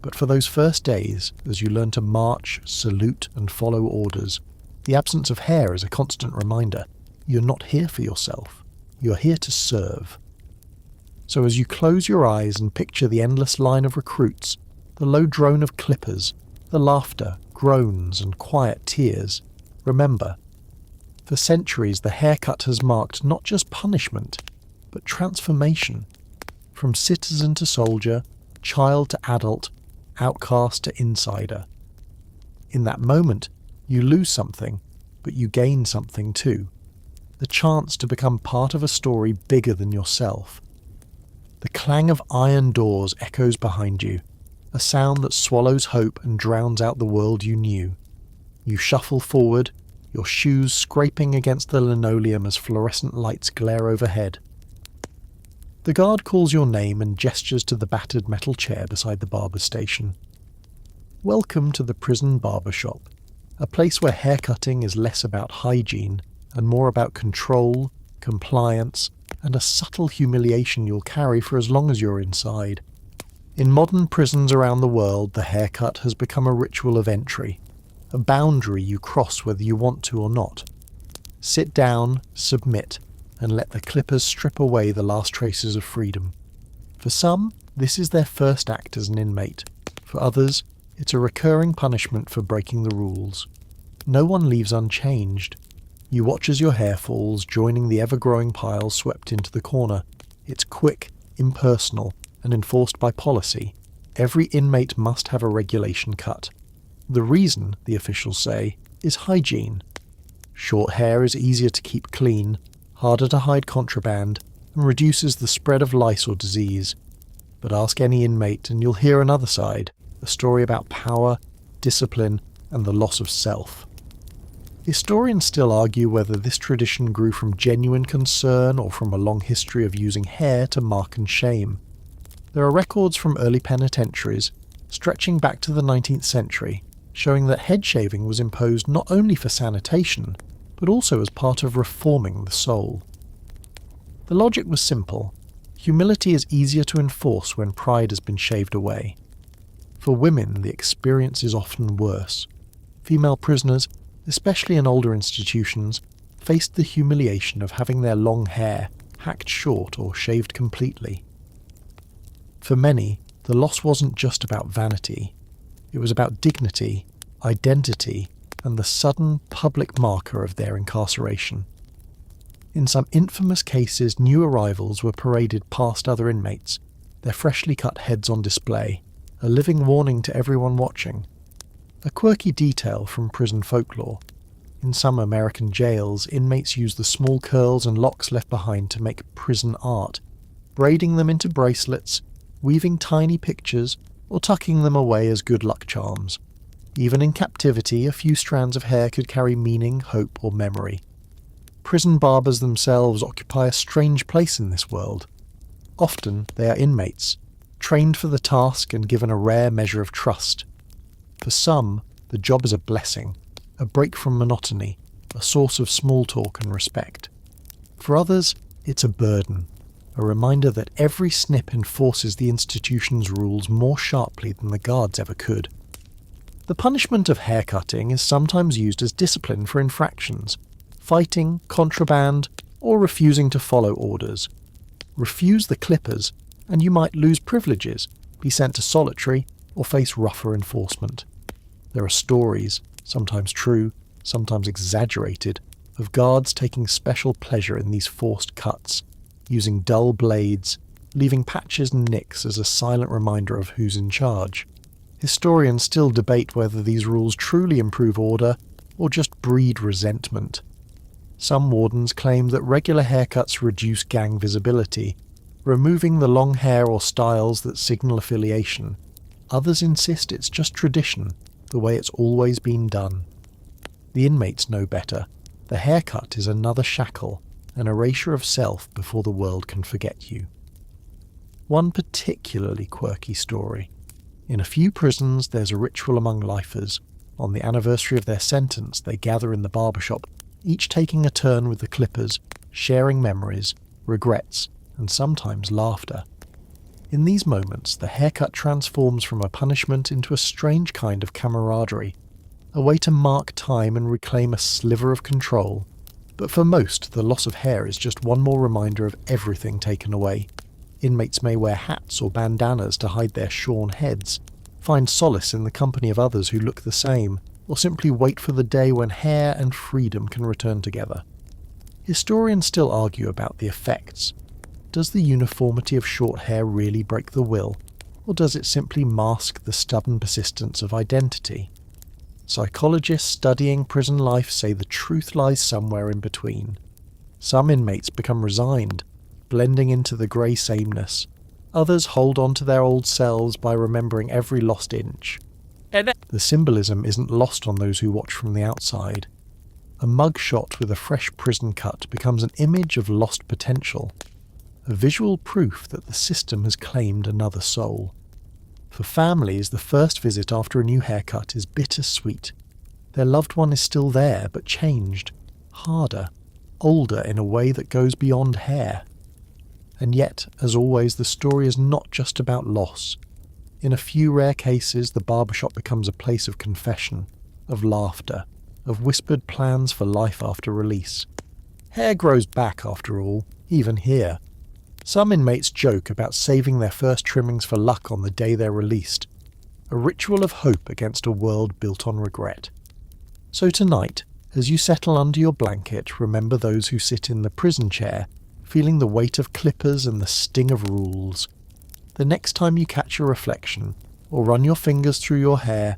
But for those first days, as you learn to march, salute and follow orders, the absence of hair is a constant reminder. You're not here for yourself. You're here to serve. So as you close your eyes and picture the endless line of recruits, the low drone of clippers, the laughter, groans and quiet tears, remember, for centuries the haircut has marked not just punishment, but transformation. From citizen to soldier, child to adult, outcast to insider. In that moment, you lose something, but you gain something too. The chance to become part of a story bigger than yourself. The clang of iron doors echoes behind you, a sound that swallows hope and drowns out the world you knew. You shuffle forward, your shoes scraping against the linoleum as fluorescent lights glare overhead. The guard calls your name and gestures to the battered metal chair beside the barber station. Welcome to the prison barber shop, a place where haircutting is less about hygiene and more about control, compliance, and a subtle humiliation you'll carry for as long as you're inside. In modern prisons around the world, the haircut has become a ritual of entry, a boundary you cross whether you want to or not. Sit down, submit, and let the clippers strip away the last traces of freedom. For some, this is their first act as an inmate. For others, it's a recurring punishment for breaking the rules. No one leaves unchanged. You watch as your hair falls, joining the ever-growing pile swept into the corner. It's quick, impersonal, and enforced by policy. Every inmate must have a regulation cut. The reason, the officials say, is hygiene. Short hair is easier to keep clean, harder to hide contraband, and reduces the spread of lice or disease. But ask any inmate and you'll hear another side, a story about power, discipline, and the loss of self. Historians still argue whether this tradition grew from genuine concern or from a long history of using hair to mark and shame. There are records from early penitentiaries, stretching back to the 19th century, showing that head shaving was imposed not only for sanitation, but also as part of reforming the soul. The logic was simple. Humility is easier to enforce when pride has been shaved away. For women, the experience is often worse. Female prisoners, especially in older institutions, faced the humiliation of having their long hair hacked short or shaved completely. For many, the loss wasn't just about vanity. It was about dignity, identity, and the sudden public marker of their incarceration. In some infamous cases, new arrivals were paraded past other inmates, their freshly cut heads on display, a living warning to everyone watching. A quirky detail from prison folklore. In some American jails, inmates use the small curls and locks left behind to make prison art, braiding them into bracelets, weaving tiny pictures, or tucking them away as good luck charms. Even in captivity, a few strands of hair could carry meaning, hope, or memory. Prison barbers themselves occupy a strange place in this world. Often they are inmates, trained for the task and given a rare measure of trust. For some, the job is a blessing, a break from monotony, a source of small talk and respect. For others, it's a burden, a reminder that every snip enforces the institution's rules more sharply than the guards ever could. The punishment of haircutting is sometimes used as discipline for infractions, fighting, contraband, or refusing to follow orders. Refuse the clippers, and you might lose privileges, be sent to solitary, or face rougher enforcement. There are stories, sometimes true, sometimes exaggerated, of guards taking special pleasure in these forced cuts, using dull blades, leaving patches and nicks as a silent reminder of who's in charge. Historians still debate whether these rules truly improve order or just breed resentment. Some wardens claim that regular haircuts reduce gang visibility, removing the long hair or styles that signal affiliation. Others insist it's just tradition, the way it's always been done. The inmates know better. The haircut is another shackle, an erasure of self before the world can forget you. One particularly quirky story. In a few prisons there's a ritual among lifers. On the anniversary of their sentence they gather in the barbershop, each taking a turn with the clippers, sharing memories, regrets, and sometimes laughter. In these moments, the haircut transforms from a punishment into a strange kind of camaraderie, a way to mark time and reclaim a sliver of control. But for most, the loss of hair is just one more reminder of everything taken away. Inmates may wear hats or bandanas to hide their shorn heads, find solace in the company of others who look the same, or simply wait for the day when hair and freedom can return together. Historians still argue about the effects. Does the uniformity of short hair really break the will, or does it simply mask the stubborn persistence of identity? Psychologists studying prison life say the truth lies somewhere in between. Some inmates become resigned, blending into the grey sameness. Others hold on to their old selves by remembering every lost inch. The symbolism isn't lost on those who watch from the outside. A mug shot with a fresh prison cut becomes an image of lost potential, a visual proof that the system has claimed another soul. For families, the first visit after a new haircut is bittersweet. Their loved one is still there, but changed, harder, older in a way that goes beyond hair. And yet, as always, the story is not just about loss. In a few rare cases, the barbershop becomes a place of confession, of laughter, of whispered plans for life after release. Hair grows back, after all, even here. Some inmates joke about saving their first trimmings for luck on the day they're released, a ritual of hope against a world built on regret. So tonight, As you settle under your blanket, remember those who sit in the prison chair, feeling the weight of clippers and the sting of rules. The next time you catch your reflection, or run your fingers through your hair,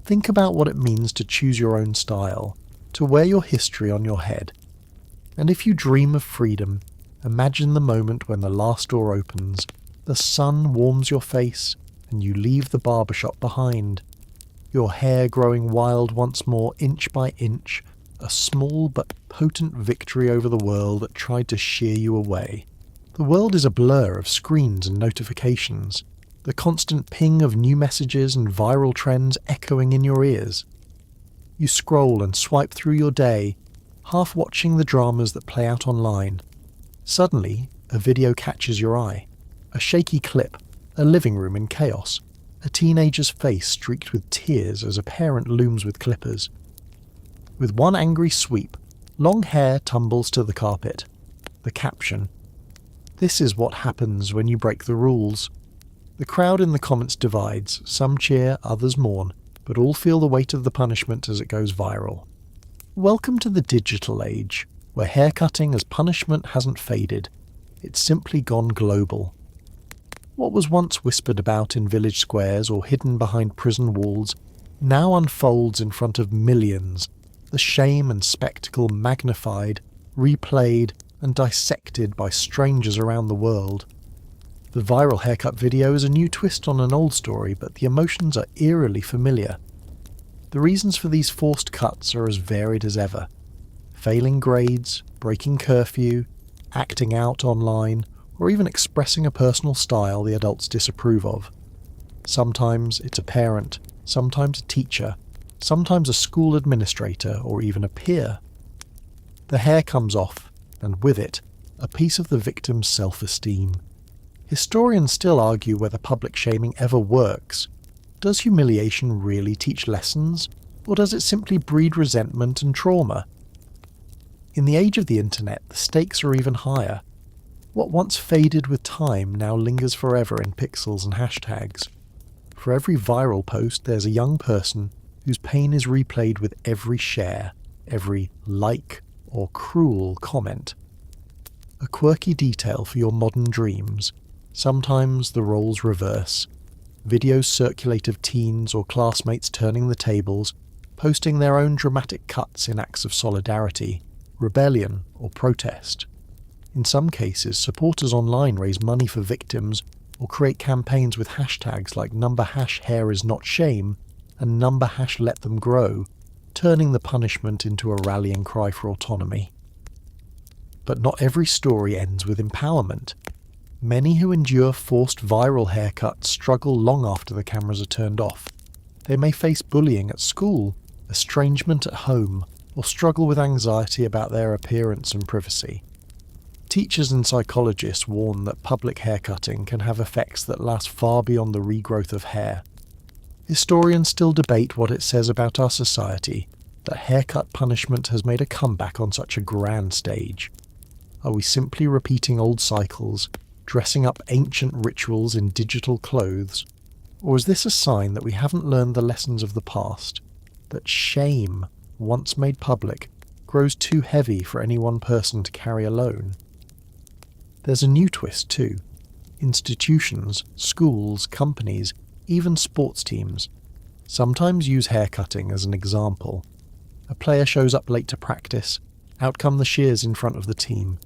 think about what it means to choose your own style, to wear your history on your head. And if you dream of freedom, imagine the moment when the last door opens, the sun warms your face, and you leave the barbershop behind. Your hair growing wild once more, inch by inch, a small but potent victory over the world that tried to shear you away. The world is a blur of screens and notifications, the constant ping of new messages and viral trends echoing in your ears. You scroll and swipe through your day, half watching the dramas that play out online. Suddenly, a video catches your eye. A shaky clip, a living room in chaos, a teenager's face streaked with tears as a parent looms with clippers. With one angry sweep, long hair tumbles to the carpet. The caption: "This is what happens when you break the rules." The crowd in the comments divides, some cheer, others mourn, but all feel the weight of the punishment as it goes viral. Welcome to the digital age, where haircutting as punishment hasn't faded, it's simply gone global. What was once whispered about in village squares or hidden behind prison walls now unfolds in front of millions, the shame and spectacle magnified, replayed, and dissected by strangers around the world. The viral haircut video is a new twist on an old story, but the emotions are eerily familiar. The reasons for these forced cuts are as varied as ever. Failing grades, breaking curfew, acting out online, or even expressing a personal style the adults disapprove of. Sometimes it's a parent, sometimes a teacher, sometimes a school administrator, or even a peer. The hair comes off, and with it, a piece of the victim's self-esteem. Historians still argue whether public shaming ever works. Does humiliation really teach lessons, or does it simply breed resentment and trauma? In the age of the internet, the stakes are even higher. What once faded with time now lingers forever in pixels and hashtags. For every viral post, there's a young person whose pain is replayed with every share, every like or cruel comment. A quirky detail for your modern dreams. Sometimes the roles reverse. Videos circulate of teens or classmates turning the tables, posting their own dramatic cuts in acts of solidarity, rebellion, or protest. In some cases, supporters online raise money for victims or create campaigns with hashtags like #HairIsNotShame and #LetThemGrow, turning the punishment into a rallying cry for autonomy. But not every story ends with empowerment. Many who endure forced viral haircuts struggle long after the cameras are turned off. They may face bullying at school, estrangement at home, or struggle with anxiety about their appearance and privacy. Teachers and psychologists warn that public haircutting can have effects that last far beyond the regrowth of hair. Historians still debate what it says about our society that haircut punishment has made a comeback on such a grand stage. Are we simply repeating old cycles, dressing up ancient rituals in digital clothes? Or is this a sign that we haven't learned the lessons of the past, that shame, once made public, grows too heavy for any one person to carry alone? There's a new twist too. Institutions, schools, companies, even sports teams sometimes use haircutting as an example. A player shows up late to practice, out come the shears in front of the team.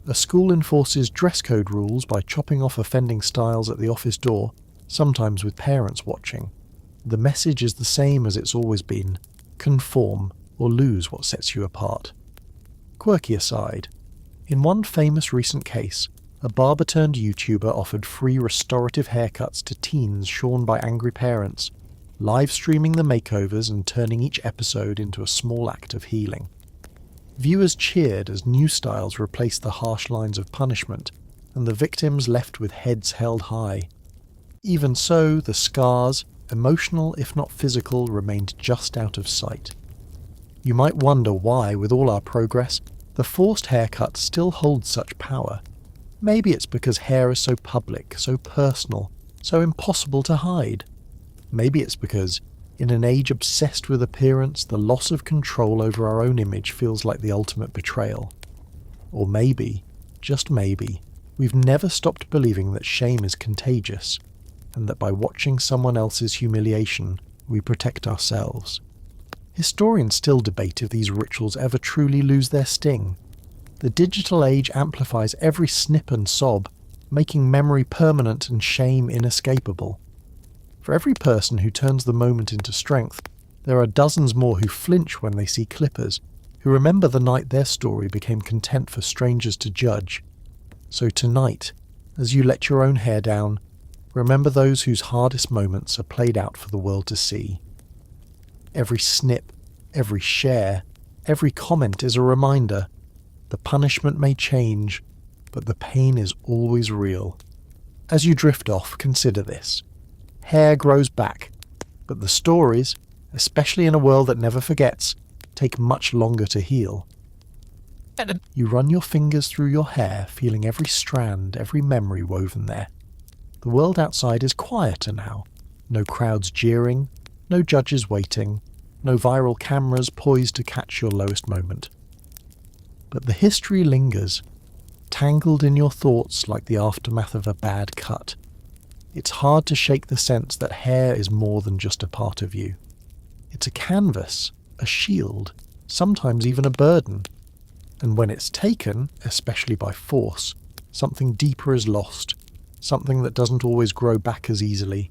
A school enforces dress code rules by chopping off offending styles at the office door, sometimes with parents watching. The message is the same as it's always been: conform or lose what sets you apart. Quirky aside, in one famous recent case, a barber-turned-YouTuber offered free restorative haircuts to teens shorn by angry parents, live streaming the makeovers and turning each episode into a small act of healing. Viewers cheered as new styles replaced the harsh lines of punishment, and the victims left with heads held high. Even so, the scars, emotional if not physical, remained just out of sight. You might wonder why, with all our progress, the forced haircut still holds such power. Maybe it's because hair is so public, so personal, so impossible to hide. Maybe it's because, In an age obsessed with appearance, the loss of control over our own image feels like the ultimate betrayal. Or maybe, just maybe, we've never stopped believing that shame is contagious, and that by watching someone else's humiliation, we protect ourselves. Historians still debate if these rituals ever truly lose their sting. The digital age amplifies every snip and sob, making memory permanent and shame inescapable. For every person who turns the moment into strength, there are dozens more who flinch when they see clippers, who remember the night their story became content for strangers to judge. So tonight, as you let your own hair down, remember those whose hardest moments are played out for the world to see. Every snip, every share, every comment is a reminder. The punishment may change, but the pain is always real. As you drift off, consider this. Hair grows back, but the stories, especially in a world that never forgets, take much longer to heal. You run your fingers through your hair, feeling every strand, every memory woven there. The world outside is quieter now. No crowds jeering, no judges waiting, no viral cameras poised to catch your lowest moment. But the history lingers, tangled in your thoughts like the aftermath of a bad cut. It's hard to shake the sense that hair is more than just a part of you. It's a canvas, a shield, sometimes even a burden. And when it's taken, especially by force, something deeper is lost, something that doesn't always grow back as easily.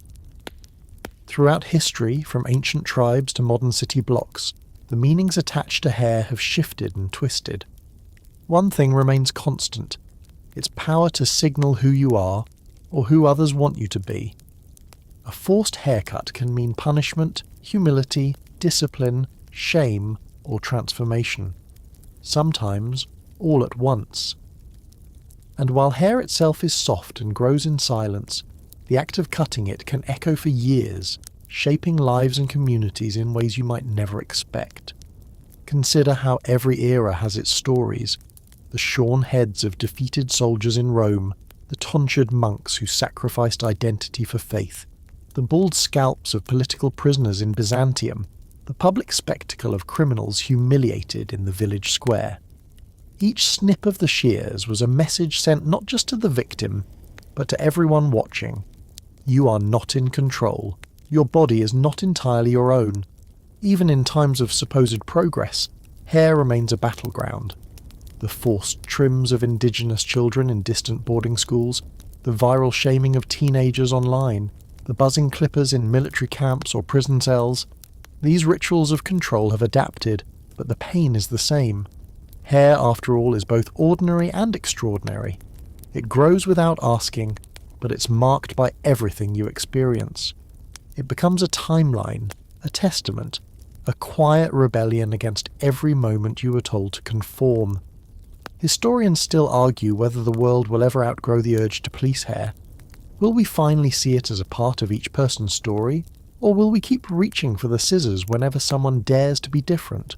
Throughout history, from ancient tribes to modern city blocks, the meanings attached to hair have shifted and twisted. One thing remains constant: its power to signal who you are, or who others want you to be. A forced haircut can mean punishment, humility, discipline, shame, or transformation. Sometimes all at once. And while hair itself is soft and grows in silence, the act of cutting it can echo for years, shaping lives and communities in ways you might never expect. Consider how every era has its stories: the shorn heads of defeated soldiers in Rome, the tonsured monks who sacrificed identity for faith, the bald scalps of political prisoners in Byzantium, the public spectacle of criminals humiliated in the village square. Each snip of the shears was a message sent not just to the victim, but to everyone watching. You are not in control. Your body is not entirely your own. Even in times of supposed progress, hair remains a battleground. The forced trims of indigenous children in distant boarding schools, the viral shaming of teenagers online, the buzzing clippers in military camps or prison cells. These rituals of control have adapted, but the pain is the same. Hair, after all, is both ordinary and extraordinary. It grows without asking, but it's marked by everything you experience. It becomes a timeline, a testament, a quiet rebellion against every moment you were told to conform. Historians still argue whether the world will ever outgrow the urge to police hair. Will we finally see it as a part of each person's story, or will we keep reaching for the scissors whenever someone dares to be different?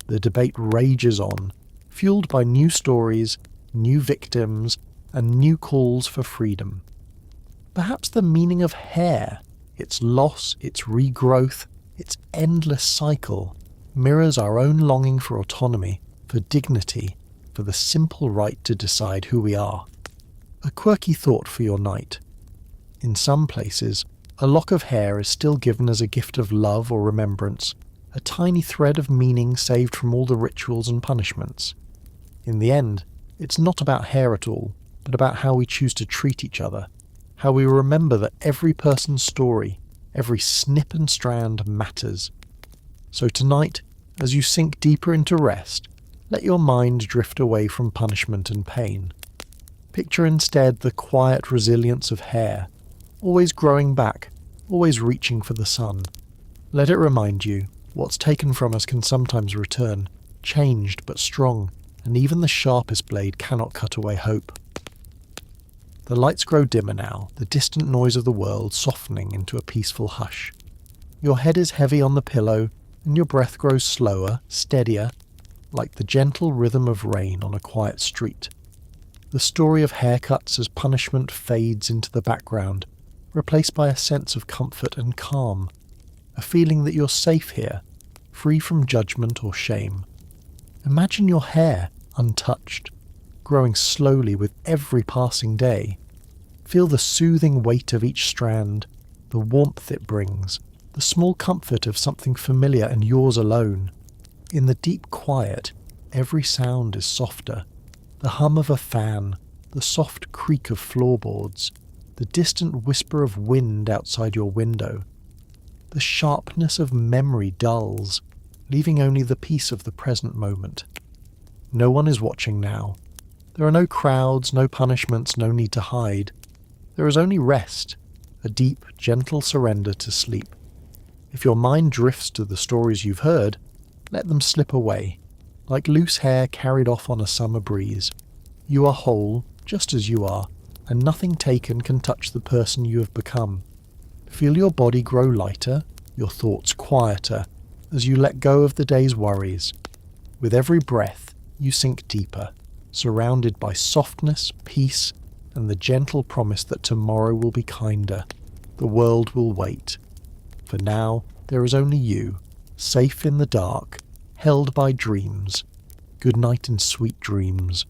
The debate rages on, fueled by new stories, new victims, and new calls for freedom. Perhaps the meaning of hair, its loss, its regrowth, its endless cycle, mirrors our own longing for autonomy, for dignity, for the simple right to decide who we are. A quirky thought for your night. In some places, a lock of hair is still given as a gift of love or remembrance, a tiny thread of meaning saved from all the rituals and punishments. In the end, it's not about hair at all, but about how we choose to treat each other, how we remember that every person's story, every snip and strand matters. So tonight, as you sink deeper into rest, let your mind drift away from punishment and pain. Picture instead the quiet resilience of hair, always growing back, always reaching for the sun. Let it remind you, what's taken from us can sometimes return, changed but strong, and even the sharpest blade cannot cut away hope. The lights grow dimmer now, the distant noise of the world softening into a peaceful hush. Your head is heavy on the pillow, and your breath grows slower, steadier, like the gentle rhythm of rain on a quiet street. The story of haircuts as punishment fades into the background, replaced by a sense of comfort and calm. a feeling that you're safe here, free from judgment or shame. Imagine your hair untouched, growing slowly with every passing day. Feel the soothing weight of each strand, the warmth it brings, the small comfort of something familiar and yours alone. In the deep quiet, every sound is softer. The hum of a fan, the soft creak of floorboards, the distant whisper of wind outside your window. The sharpness of memory dulls, leaving only the peace of the present moment. No one is watching now. There are no crowds, no punishments, no need to hide. There is only rest, a deep, gentle surrender to sleep. If your mind drifts to the stories you've heard, let them slip away, like loose hair carried off on a summer breeze. You are whole, just as you are, and nothing taken can touch the person you have become. Feel your body grow lighter, your thoughts quieter, as you let go of the day's worries. With every breath, you sink deeper, surrounded by softness, peace, and the gentle promise that tomorrow will be kinder. The world will wait. For now, there is only you, safe in the dark, held by dreams. Good night and sweet dreams.